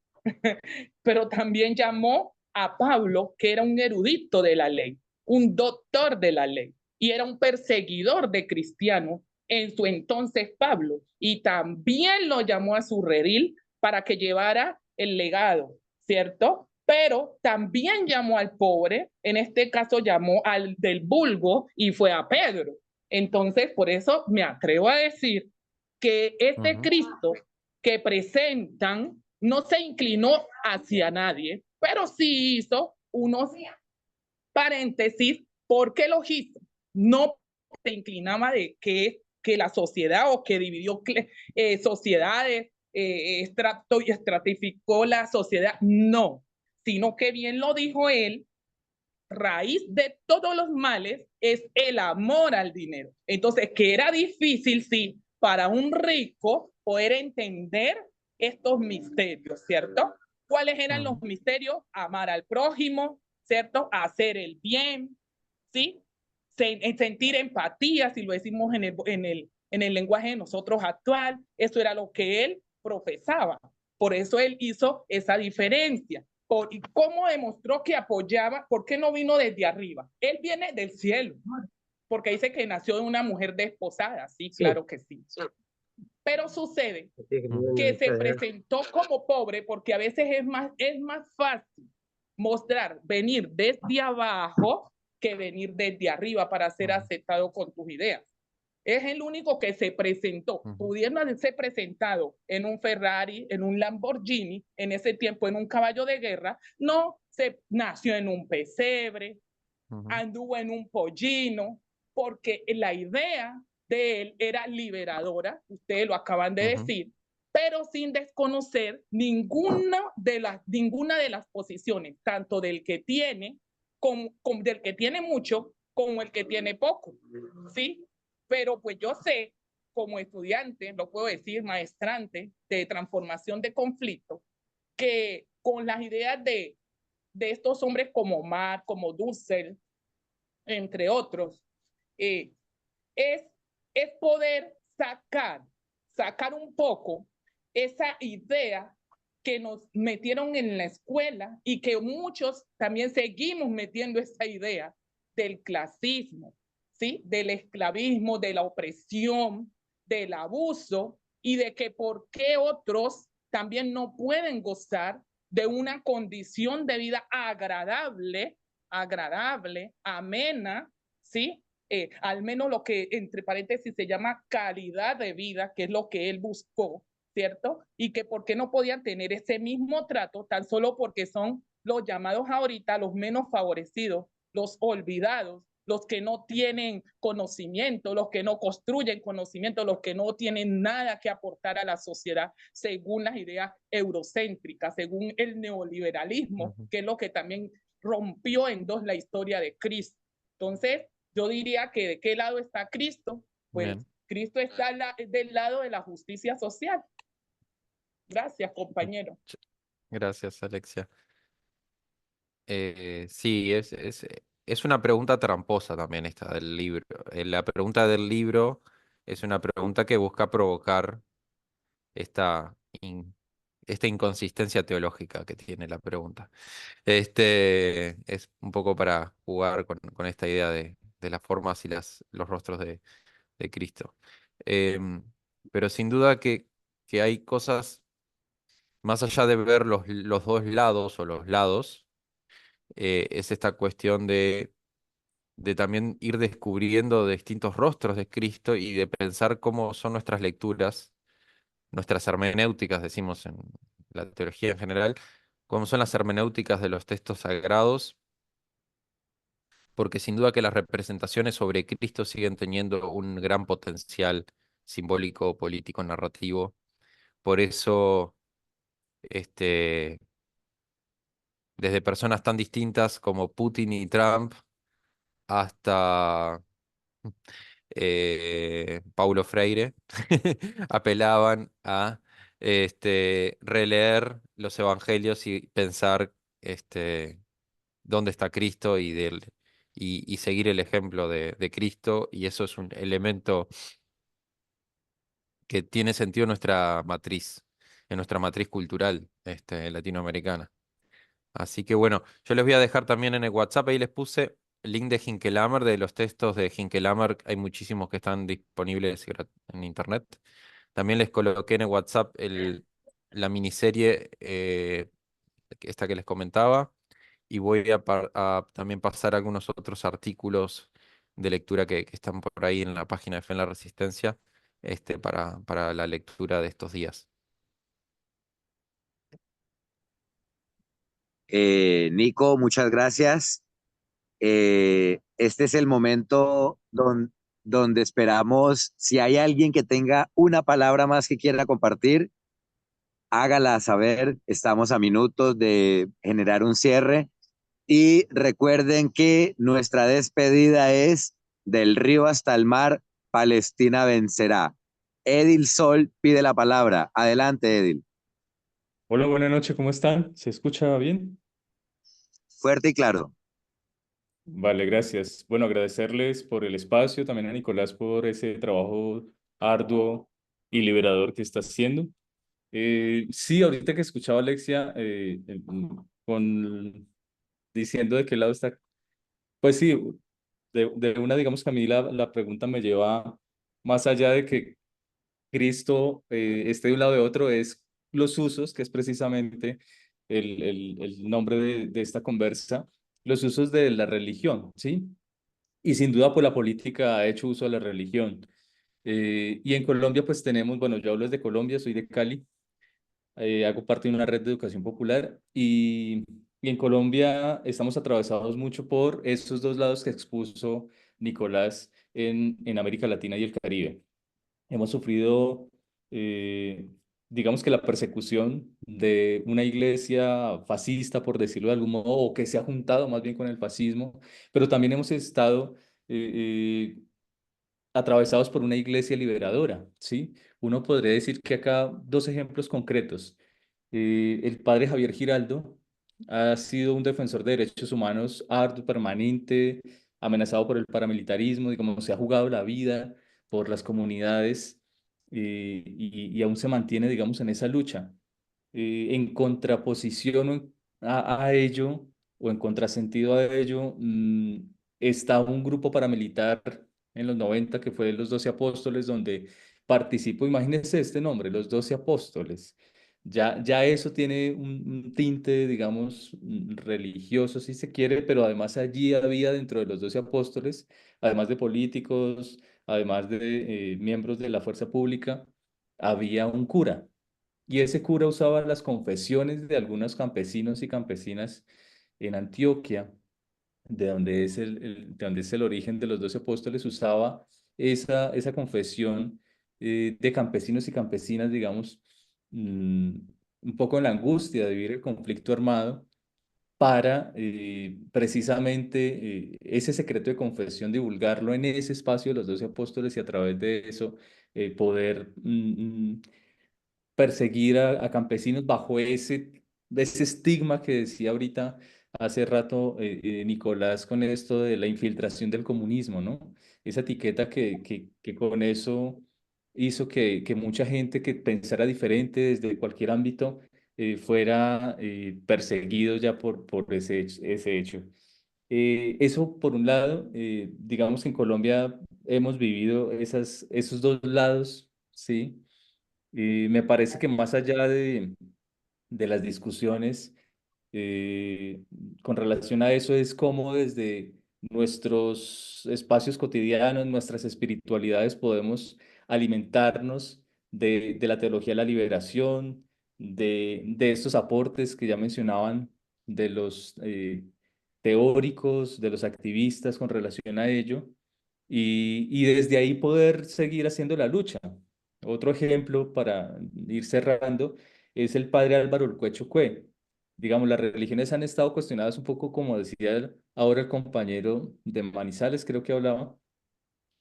pero también llamó a Pablo, que era un erudito de la ley, un doctor de la ley, y era un perseguidor de cristianos en su entonces Pablo, y también lo llamó a su redil para que llevara el legado, ¿cierto? Pero también llamó al pobre, en este caso llamó al del vulgo y fue a Pedro. Entonces, por eso me atrevo a decir que este Cristo que presentan no se inclinó hacia nadie, pero sí hizo unos paréntesis. ¿Por qué los hizo? No se inclinaba de que la sociedad o que dividió sociedades, estratificó la sociedad, no, sino que bien lo dijo él, raíz de todos los males es el amor al dinero. Entonces, que era difícil, sí, para un rico poder entender estos misterios, ¿cierto? ¿Cuáles eran los misterios? Amar al prójimo, ¿cierto? Hacer el bien, ¿sí? Sentir empatía, si lo decimos en el lenguaje de nosotros actual, eso era lo que él profesaba. Por eso él hizo esa diferencia. ¿Y cómo demostró que apoyaba? ¿Por qué no vino desde arriba? Él viene del cielo, porque dice que nació de una mujer desposada, sí, claro que sí. Pero sucede que se presentó como pobre porque a veces es más fácil mostrar, venir desde abajo que venir desde arriba para ser aceptado con tus ideas. Es el único que se presentó, pudiendo haberse presentado en un Ferrari, en un Lamborghini, en ese tiempo en un caballo de guerra, no, se nació en un pesebre, anduvo en un pollino, porque la idea de él era liberadora, ustedes lo acaban de decir, pero sin desconocer ninguna de las posiciones, tanto del que tiene, como del que tiene mucho, como el que tiene poco, ¿sí? Pero pues yo sé, como estudiante, lo puedo decir, maestrante de transformación de conflicto, que con las ideas de estos hombres como Marx, como Dussel, entre otros, es poder sacar un poco esa idea que nos metieron en la escuela y que muchos también seguimos metiendo esa idea del clasismo, ¿sí? Del esclavismo, de la opresión, del abuso y de que por qué otros también no pueden gozar de una condición de vida agradable, amena, ¿sí? Al menos lo que entre paréntesis se llama calidad de vida, que es lo que él buscó, ¿cierto? Y que por qué no podían tener ese mismo trato tan solo porque son los llamados ahorita los menos favorecidos, los olvidados, los que no tienen conocimiento, los que no construyen conocimiento, los que no tienen nada que aportar a la sociedad según las ideas eurocéntricas, según el neoliberalismo, que es lo que también rompió en dos la historia de Cristo. Entonces, yo diría que ¿de qué lado está Cristo? Pues bien. Cristo está del lado de la justicia social. Gracias, compañero. Gracias, Alexia. Sí, es una pregunta tramposa también esta del libro. La pregunta del libro es una pregunta que busca provocar esta inconsistencia teológica que tiene la pregunta. Es un poco para jugar con esta idea de las formas y los rostros de Cristo. Pero sin duda que hay cosas, más allá de ver los dos lados o los lados, es esta cuestión de también ir descubriendo distintos rostros de Cristo y de pensar cómo son nuestras lecturas, nuestras hermenéuticas, decimos en la teología en general, cómo son las hermenéuticas de los textos sagrados, porque sin duda que las representaciones sobre Cristo siguen teniendo un gran potencial simbólico, político, narrativo. Por eso, desde personas tan distintas como Putin y Trump hasta Paulo Freire, apelaban a releer los evangelios y pensar dónde está Cristo y seguir el ejemplo de Cristo, y eso es un elemento que tiene sentido en nuestra matriz. nuestra matriz cultural latinoamericana. Así que bueno, yo les voy a dejar también en el WhatsApp, ahí les puse el link de Hinkelamer, de los textos de Hinkelamer, hay muchísimos que están disponibles en internet. También les coloqué en el WhatsApp la miniserie esta que les comentaba, y voy a también pasar algunos otros artículos de lectura que están por ahí en la página de Fe en la Resistencia, para la lectura de estos días. Nico, muchas gracias. Este es el momento donde esperamos, si hay alguien que tenga una palabra más que quiera compartir, hágala saber. Estamos a minutos de generar un cierre. Y recuerden que nuestra despedida es: del río hasta el mar, Palestina vencerá. Edil Sol pide la palabra. Adelante, Edil. Hola, buenas noches, ¿cómo están? ¿Se escucha bien? Fuerte y claro. Vale, gracias. Bueno, agradecerles por el espacio, también a Nicolás por ese trabajo arduo y liberador que está haciendo. Sí, ahorita que escuchaba a Alexia diciendo de qué lado está, pues sí, digamos que a mí la pregunta me lleva más allá de que Cristo esté de un lado de otro, es los usos, que es precisamente el nombre de esta conversa, los usos de la religión, ¿sí? Y sin duda, pues la política ha hecho uso de la religión. Y en Colombia, pues tenemos, bueno, yo hablo desde Colombia, soy de Cali, hago parte de una red de educación popular y en Colombia estamos atravesados mucho por esos dos lados que expuso Nicolás en América Latina y el Caribe. Hemos sufrido, eh, digamos que la persecución de una iglesia fascista, por decirlo de algún modo, o que se ha juntado más bien con el fascismo, pero también hemos estado atravesados por una iglesia liberadora, ¿sí? Uno podría decir que acá dos ejemplos concretos. El padre Javier Giraldo ha sido un defensor de derechos humanos arduo, permanente, amenazado por el paramilitarismo, digamos, se ha jugado la vida por las comunidades y aún se mantiene, digamos, en esa lucha. En contraposición a ello, o en contrasentido a ello, está un grupo paramilitar en los 90 que fue los 12 Apóstoles, donde participó, imagínense este nombre, los 12 Apóstoles. Ya eso tiene un tinte, digamos, religioso, si se quiere, pero además allí había dentro de los 12 apóstoles, además de políticos, además de miembros de la fuerza pública, había un cura. Y ese cura usaba las confesiones de algunos campesinos y campesinas en Antioquia, de donde es el origen de los 12 apóstoles, usaba esa confesión de campesinos y campesinas, digamos, un poco en la angustia de vivir el conflicto armado, para precisamente ese secreto de confesión divulgarlo en ese espacio de los 12 apóstoles y a través de eso poder perseguir a campesinos bajo ese estigma que decía ahorita hace rato Nicolás con esto de la infiltración del comunismo, ¿no? Esa etiqueta que con eso hizo que mucha gente que pensara diferente desde cualquier ámbito fuera perseguido ya por ese hecho. Eso por un lado, digamos que en Colombia hemos vivido esos dos lados, ¿sí? Y me parece que más allá de las discusiones eh, con relación a eso es cómo desde nuestros espacios cotidianos, nuestras espiritualidades podemos alimentarnos de la teología de la liberación, de estos aportes que ya mencionaban de los teóricos, de los activistas con relación a ello, y desde ahí poder seguir haciendo la lucha. Otro ejemplo para ir cerrando es el padre Álvaro Urquecho Cue. Digamos, las religiones han estado cuestionadas un poco, como decía ahora el compañero de Manizales, creo que hablaba,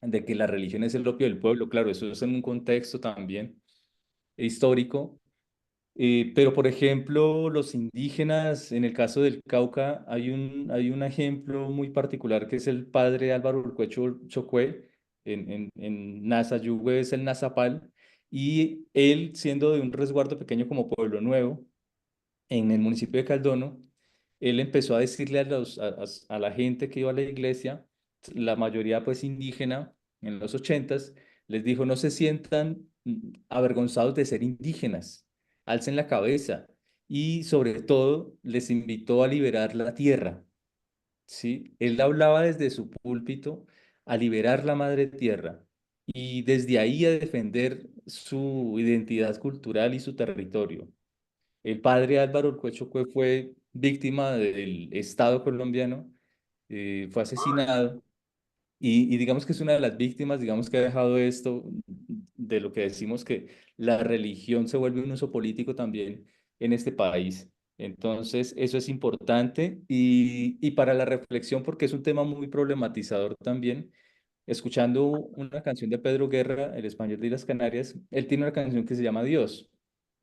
de que la religión es el opio del pueblo. Claro, eso es en un contexto también histórico. Pero, por ejemplo, los indígenas, en el caso del Cauca, hay un ejemplo muy particular que es el padre Álvaro Urquecho Chocue, en Nazayugüe es el Nazapal, Y él, siendo de un resguardo pequeño como Pueblo Nuevo, en el municipio de Caldono, él empezó a decirle a la gente que iba a la iglesia, la mayoría pues indígena, en los 80s, les dijo, no se sientan avergonzados de ser indígenas, alcen la cabeza, y sobre todo les invitó a liberar la tierra, ¿sí? Él hablaba desde su púlpito a liberar la madre tierra y desde ahí a defender su identidad cultural y su territorio. El padre Álvaro Urquiochocue fue víctima del Estado colombiano, fue asesinado y digamos que es una de las víctimas, digamos que ha dejado esto de lo que decimos que la religión se vuelve un uso político también en este país. Entonces, eso es importante y para la reflexión, porque es un tema muy problematizador también, escuchando una canción de Pedro Guerra, el español de las Canarias, él tiene una canción que se llama Dios.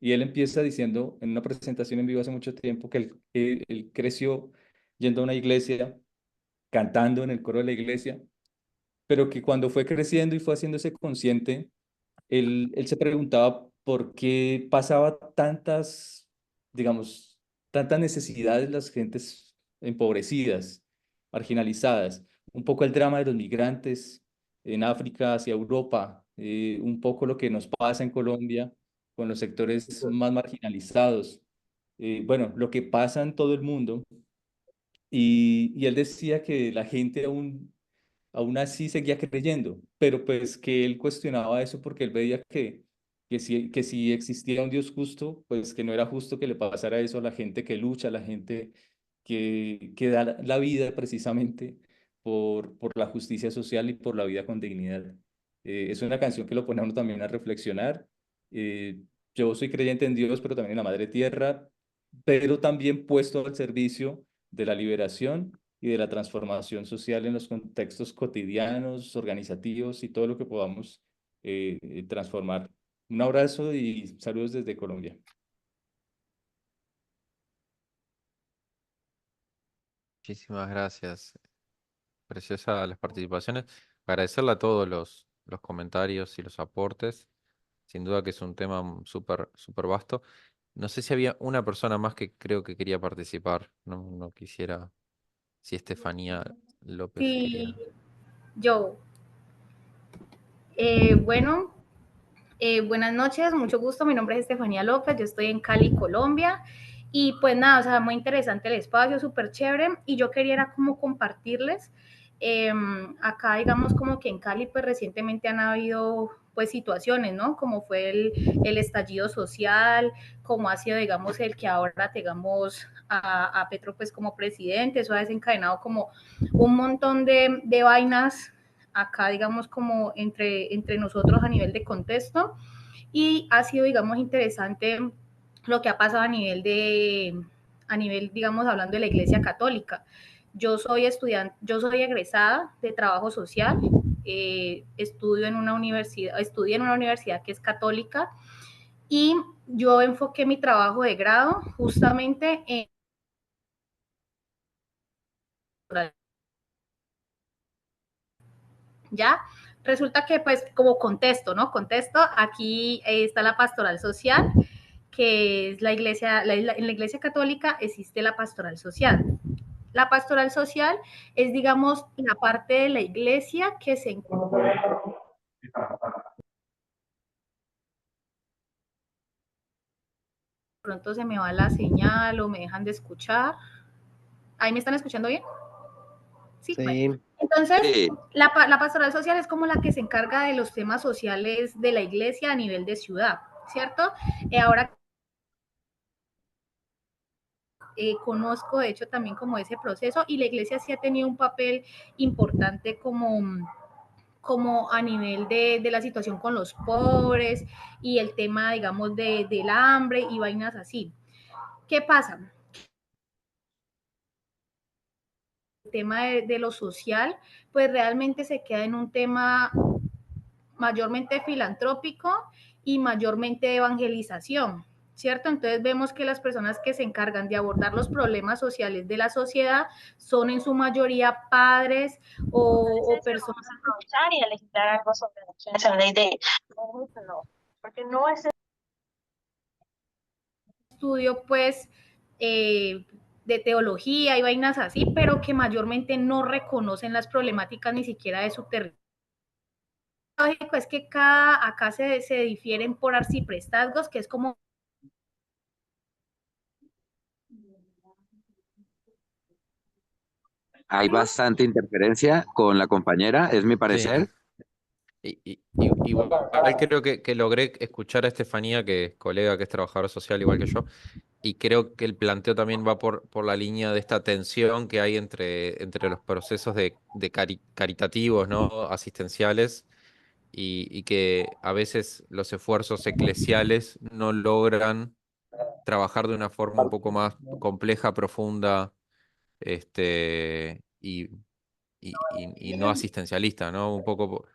Y él empieza diciendo en una presentación en vivo hace mucho tiempo que él creció yendo a una iglesia, cantando en el coro de la iglesia, pero que cuando fue creciendo y fue haciéndose consciente, él se preguntaba por qué pasaba tantas, digamos, tantas necesidades las gentes empobrecidas, marginalizadas, un poco el drama de los migrantes en África hacia Europa, un poco lo que nos pasa en Colombia con los sectores más marginalizados, bueno, lo que pasa en todo el mundo. Y él decía que la gente aún así seguía creyendo, pero pues que él cuestionaba eso porque él veía que si existía un Dios justo, pues que no era justo que le pasara eso a la gente que lucha, a la gente que da la vida precisamente por la justicia social y por la vida con dignidad. Es una canción que lo pone a uno también a reflexionar. Yo soy creyente en Dios, pero también en la Madre Tierra, pero también puesto al servicio de la liberación y de la transformación social en los contextos cotidianos, organizativos y todo lo que podamos transformar. Un abrazo y saludos desde Colombia. Muchísimas gracias. Preciosas las participaciones. Agradecerle a todos los comentarios y los aportes. Sin duda que es un tema súper súper vasto. No sé si había una persona más que creo que quería participar. No quisiera, si Estefanía López quería. Sí, yo. Bueno, buenas noches, mucho gusto. Mi nombre es Estefanía López, yo estoy en Cali, Colombia. Y pues nada, o sea, muy interesante el espacio, súper chévere. Y yo quería era como compartirles. Acá, digamos, como que en Cali, pues recientemente han habido pues situaciones, ¿no? Como fue el estallido social, como ha sido, digamos, el que ahora tengamos a Petro pues como presidente. Eso ha desencadenado como un montón de vainas acá, digamos, como entre nosotros a nivel de contexto. Y ha sido, digamos, interesante lo que ha pasado a nivel, digamos, hablando de la Iglesia Católica. Yo soy estudiante, yo soy egresada de trabajo social, estudié en una universidad que es católica y yo enfoqué mi trabajo de grado justamente en ¿ya? Resulta que, pues, como contexto, ¿no? Contexto, aquí está la pastoral social, que es la iglesia, en la iglesia católica existe la pastoral social. La pastoral social es, digamos, la parte de la iglesia que se encuentra. Pronto se me va la señal o me dejan de escuchar. ¿Ahí me están escuchando bien? Sí. Sí. Bueno. Entonces, la pastoral social es como la que se encarga de los temas sociales de la iglesia a nivel de ciudad, ¿cierto? Ahora conozco, de hecho, también como ese proceso y la iglesia sí ha tenido un papel importante como a nivel de la situación con los pobres y el tema, digamos, del hambre y vainas así. ¿Qué pasa? El tema de lo social, pues realmente se queda en un tema mayormente filantrópico y mayormente de evangelización, ¿cierto? Entonces vemos que las personas que se encargan de abordar los problemas sociales de la sociedad son en su mayoría padres o personas. Aprovechar y legislar algo sobre la ley de porque no es estudio pues de teología y vainas así, pero que mayormente no reconocen las problemáticas ni siquiera de su territorio. Lógico es que acá se difieren por arciprestazgos, que es como Hay bastante interferencia con la compañera, es mi Sí. parecer. Igual creo que logré escuchar a Estefanía, que es colega, que es trabajadora social igual que yo, y creo que el planteo también va por la línea de esta tensión que hay entre los procesos de caritativos, ¿no? Asistenciales, y que a veces los esfuerzos eclesiales no logran trabajar de una forma un poco más compleja, profunda, y no asistencialista, ¿no? Un poco,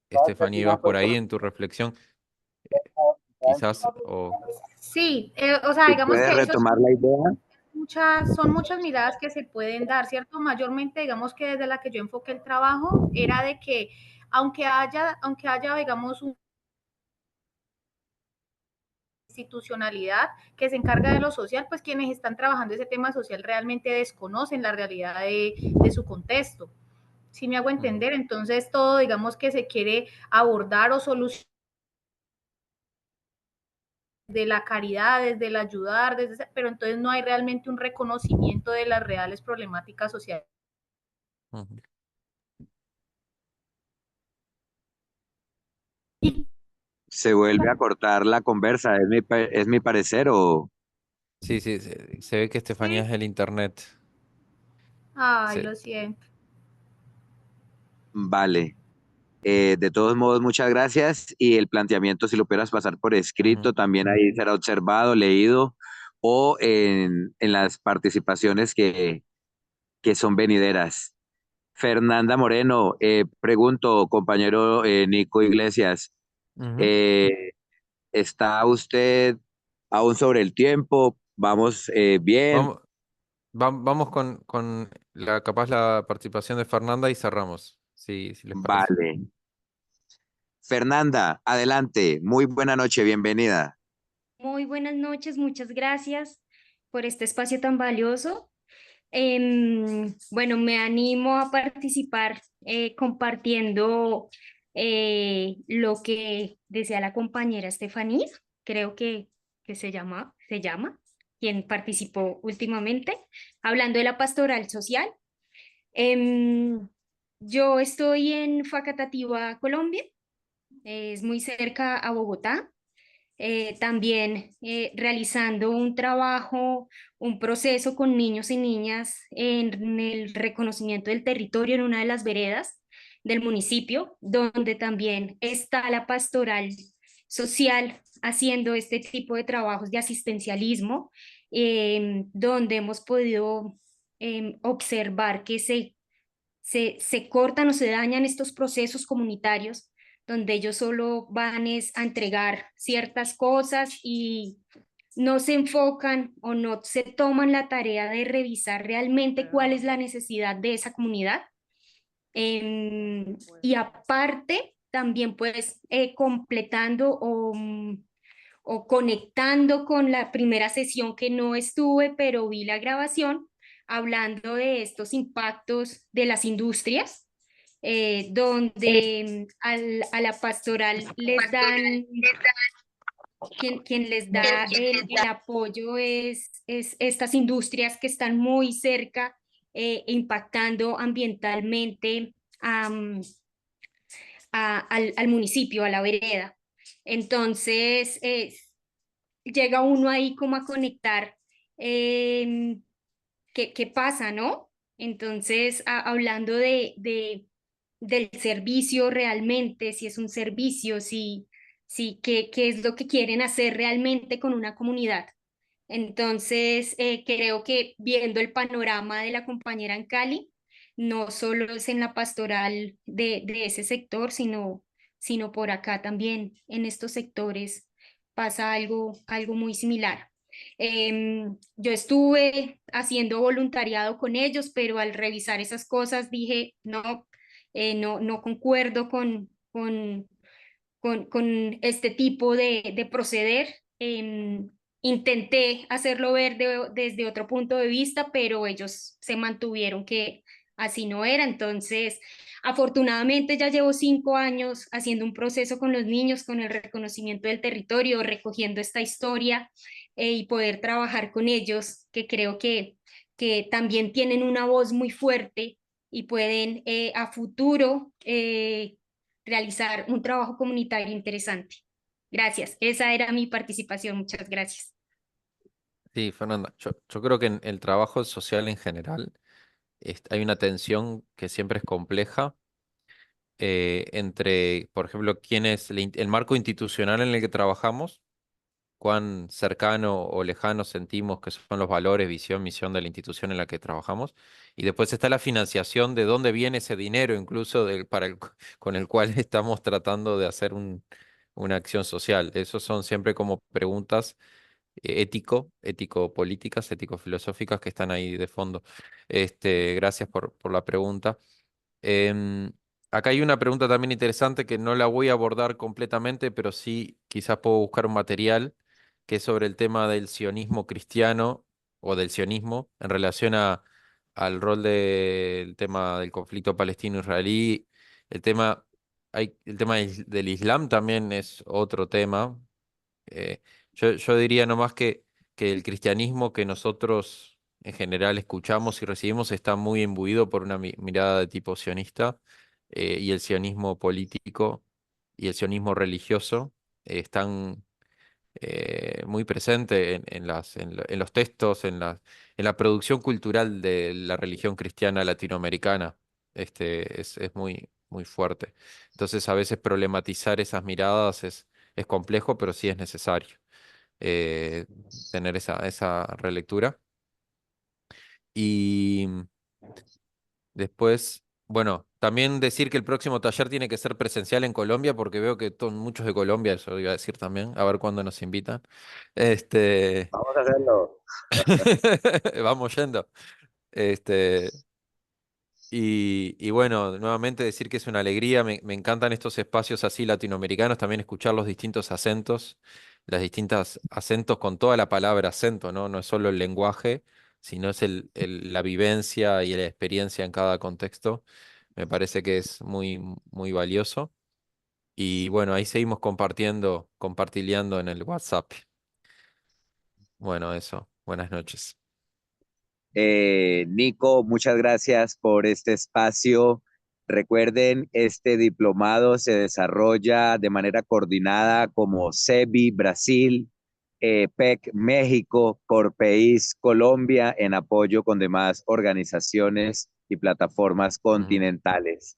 Estefanía, ibas por ahí en tu reflexión, quizás, o... sí, o sea, ¿Tú digamos puedes que eso retomar la idea? son muchas miradas que se pueden dar, ¿cierto? Mayormente, digamos que desde la que yo enfoqué el trabajo, era de que aunque haya digamos, una institucionalidad que se encarga de lo social, pues quienes están trabajando ese tema social realmente desconocen la realidad de su contexto. ¿Sí me hago entender? Entonces todo, digamos que se quiere abordar o solucionar de la caridad, desde el ayudar, pero entonces no hay realmente un reconocimiento de las reales problemáticas sociales. Se vuelve a cortar la conversa, es mi parecer o... Sí, se ve que Estefanía es el internet. Ay, Sí. lo siento. Vale. De todos modos, muchas gracias y el planteamiento, si lo pudieras pasar por escrito, también ahí será observado, leído o en las participaciones que son venideras. Fernanda Moreno, pregunto, compañero Nico Iglesias, ¿está usted aún sobre el tiempo? ¿Vamos bien? Vamos con capaz la participación de Fernanda y cerramos, si les parece. Vale. Fernanda, adelante. Muy buena noche, bienvenida. Muy buenas noches, muchas gracias por este espacio tan valioso. Bueno, me animo a participar compartiendo lo que decía la compañera Estefanía, creo que se llama, quien participó últimamente, hablando de la pastoral social. Yo estoy en Facatativá, Colombia, es muy cerca a Bogotá. También realizando un trabajo, un proceso con niños y niñas en el reconocimiento del territorio en una de las veredas del municipio, donde también está la pastoral social haciendo este tipo de trabajos de asistencialismo, donde hemos podido observar que se cortan o se dañan estos procesos comunitarios donde ellos solo van a entregar ciertas cosas y no se enfocan o no se toman la tarea de revisar realmente cuál es la necesidad de esa comunidad. Y aparte, también pues completando o conectando con la primera sesión que no estuve, pero vi la grabación, hablando de estos impactos de las industrias, donde a la pastoral les dan, quien les da el apoyo es estas industrias que están muy cerca, impactando ambientalmente al municipio, a la vereda. Entonces, llega uno ahí como a conectar qué pasa, ¿no? Entonces, hablando del servicio realmente, si es un servicio, qué es lo que quieren hacer realmente con una comunidad. Entonces, creo que viendo el panorama de la compañera en Cali, no solo es en la pastoral de ese sector, sino por acá también en estos sectores pasa algo muy similar. Yo estuve haciendo voluntariado con ellos, pero al revisar esas cosas dije, no concuerdo con con este tipo de proceder. Intenté hacerlo ver desde otro punto de vista, pero ellos se mantuvieron que así no era. Entonces, afortunadamente ya llevo 5 años haciendo un proceso con los niños, con el reconocimiento del territorio, recogiendo esta historia y poder trabajar con ellos, que creo que también tienen una voz muy fuerte y pueden a futuro realizar un trabajo comunitario interesante. Gracias, esa era mi participación, muchas gracias. Sí, Fernanda, yo creo que en el trabajo social en general hay una tensión que siempre es compleja entre, por ejemplo, quién es el marco institucional en el que trabajamos, cuán cercano o lejano sentimos que son los valores, visión, misión de la institución en la que trabajamos. Y después está la financiación, de dónde viene ese dinero, incluso con el cual estamos tratando de hacer una acción social. Esos son siempre como preguntas ético-políticas, ético-filosóficas que están ahí de fondo. Gracias por la pregunta. Em, Acá hay una pregunta también interesante que no la voy a abordar completamente, pero sí quizás puedo buscar un material que es sobre el tema del sionismo cristiano o del sionismo en relación al rol del tema del conflicto palestino-israelí. El tema del Islam también es otro tema. Eh, yo diría nomás que el cristianismo que nosotros en general escuchamos y recibimos está muy imbuido por una mirada de tipo sionista, y el sionismo político y el sionismo religioso están muy presentes en los textos, en la producción cultural de la religión cristiana latinoamericana. Es muy, muy fuerte. Entonces, a veces problematizar esas miradas es complejo, pero sí es necesario tener esa relectura. Y después, bueno, también decir que el próximo taller tiene que ser presencial en Colombia, porque veo que muchos de Colombia, eso iba a decir también, a ver cuándo nos invitan. Vamos a hacerlo. Vamos yendo. Este, y bueno, nuevamente decir que es una alegría, me encantan estos espacios así latinoamericanos, también escuchar los distintos acentos, las distintas acentos con toda la palabra acento, ¿no? No es solo el lenguaje, sino es la vivencia y la experiencia en cada contexto. Me parece que es muy, muy valioso. Y bueno, ahí seguimos compartiendo en el WhatsApp. Bueno, eso. Buenas noches. Nico, muchas gracias por este espacio. Recuerden, este diplomado se desarrolla de manera coordinada como CEBI Brasil, PEC México, Corpeis Colombia, en apoyo con demás organizaciones y plataformas continentales.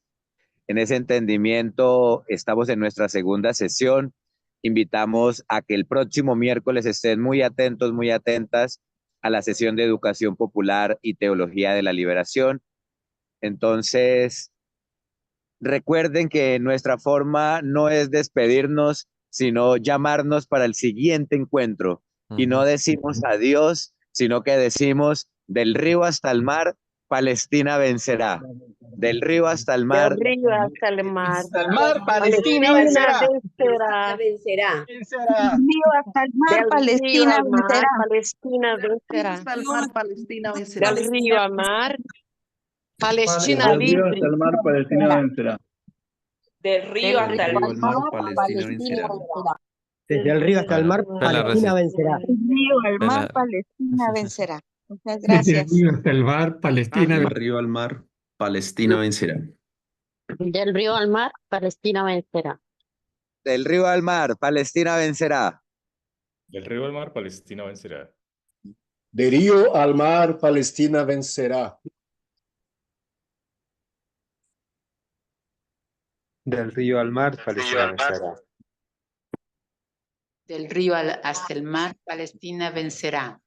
En ese entendimiento, estamos en nuestra segunda sesión. Invitamos a que el próximo miércoles estén muy atentos, muy atentas a la sesión de Educación Popular y Teología de la Liberación. Entonces, recuerden que nuestra forma no es despedirnos, sino llamarnos para el siguiente encuentro. Y no decimos adiós, sino que decimos del río hasta el mar, Palestina vencerá. Del río hasta el mar. Del río hasta el mar. Hasta el mar, Palestina vencerá. vencerá. Vencerá. Del río hasta el mar, Del río Palestina al mar, vencerá. Palestina vencerá. Hasta el mar, Palestina vencerá. Del río al mar, Palestina Palestina Del río libre. hasta el mar, Palestina vencerá. Del río hasta el mar. Palestina vencerá. Desde el río hasta el mar, Palestina vencerá. Del río al mar, Palestina vencerá. Muchas Desde el gracias. río hasta el mar, Palestina Del río al mar, Palestina vencerá. Del río al mar, Palestina vencerá. Del río al mar, Palestina vencerá. Del río al mar, Palestina vencerá. De río al mar, Palestina vencerá. Del río al mar, Palestina vencerá. Del río hasta el mar, Palestina vencerá.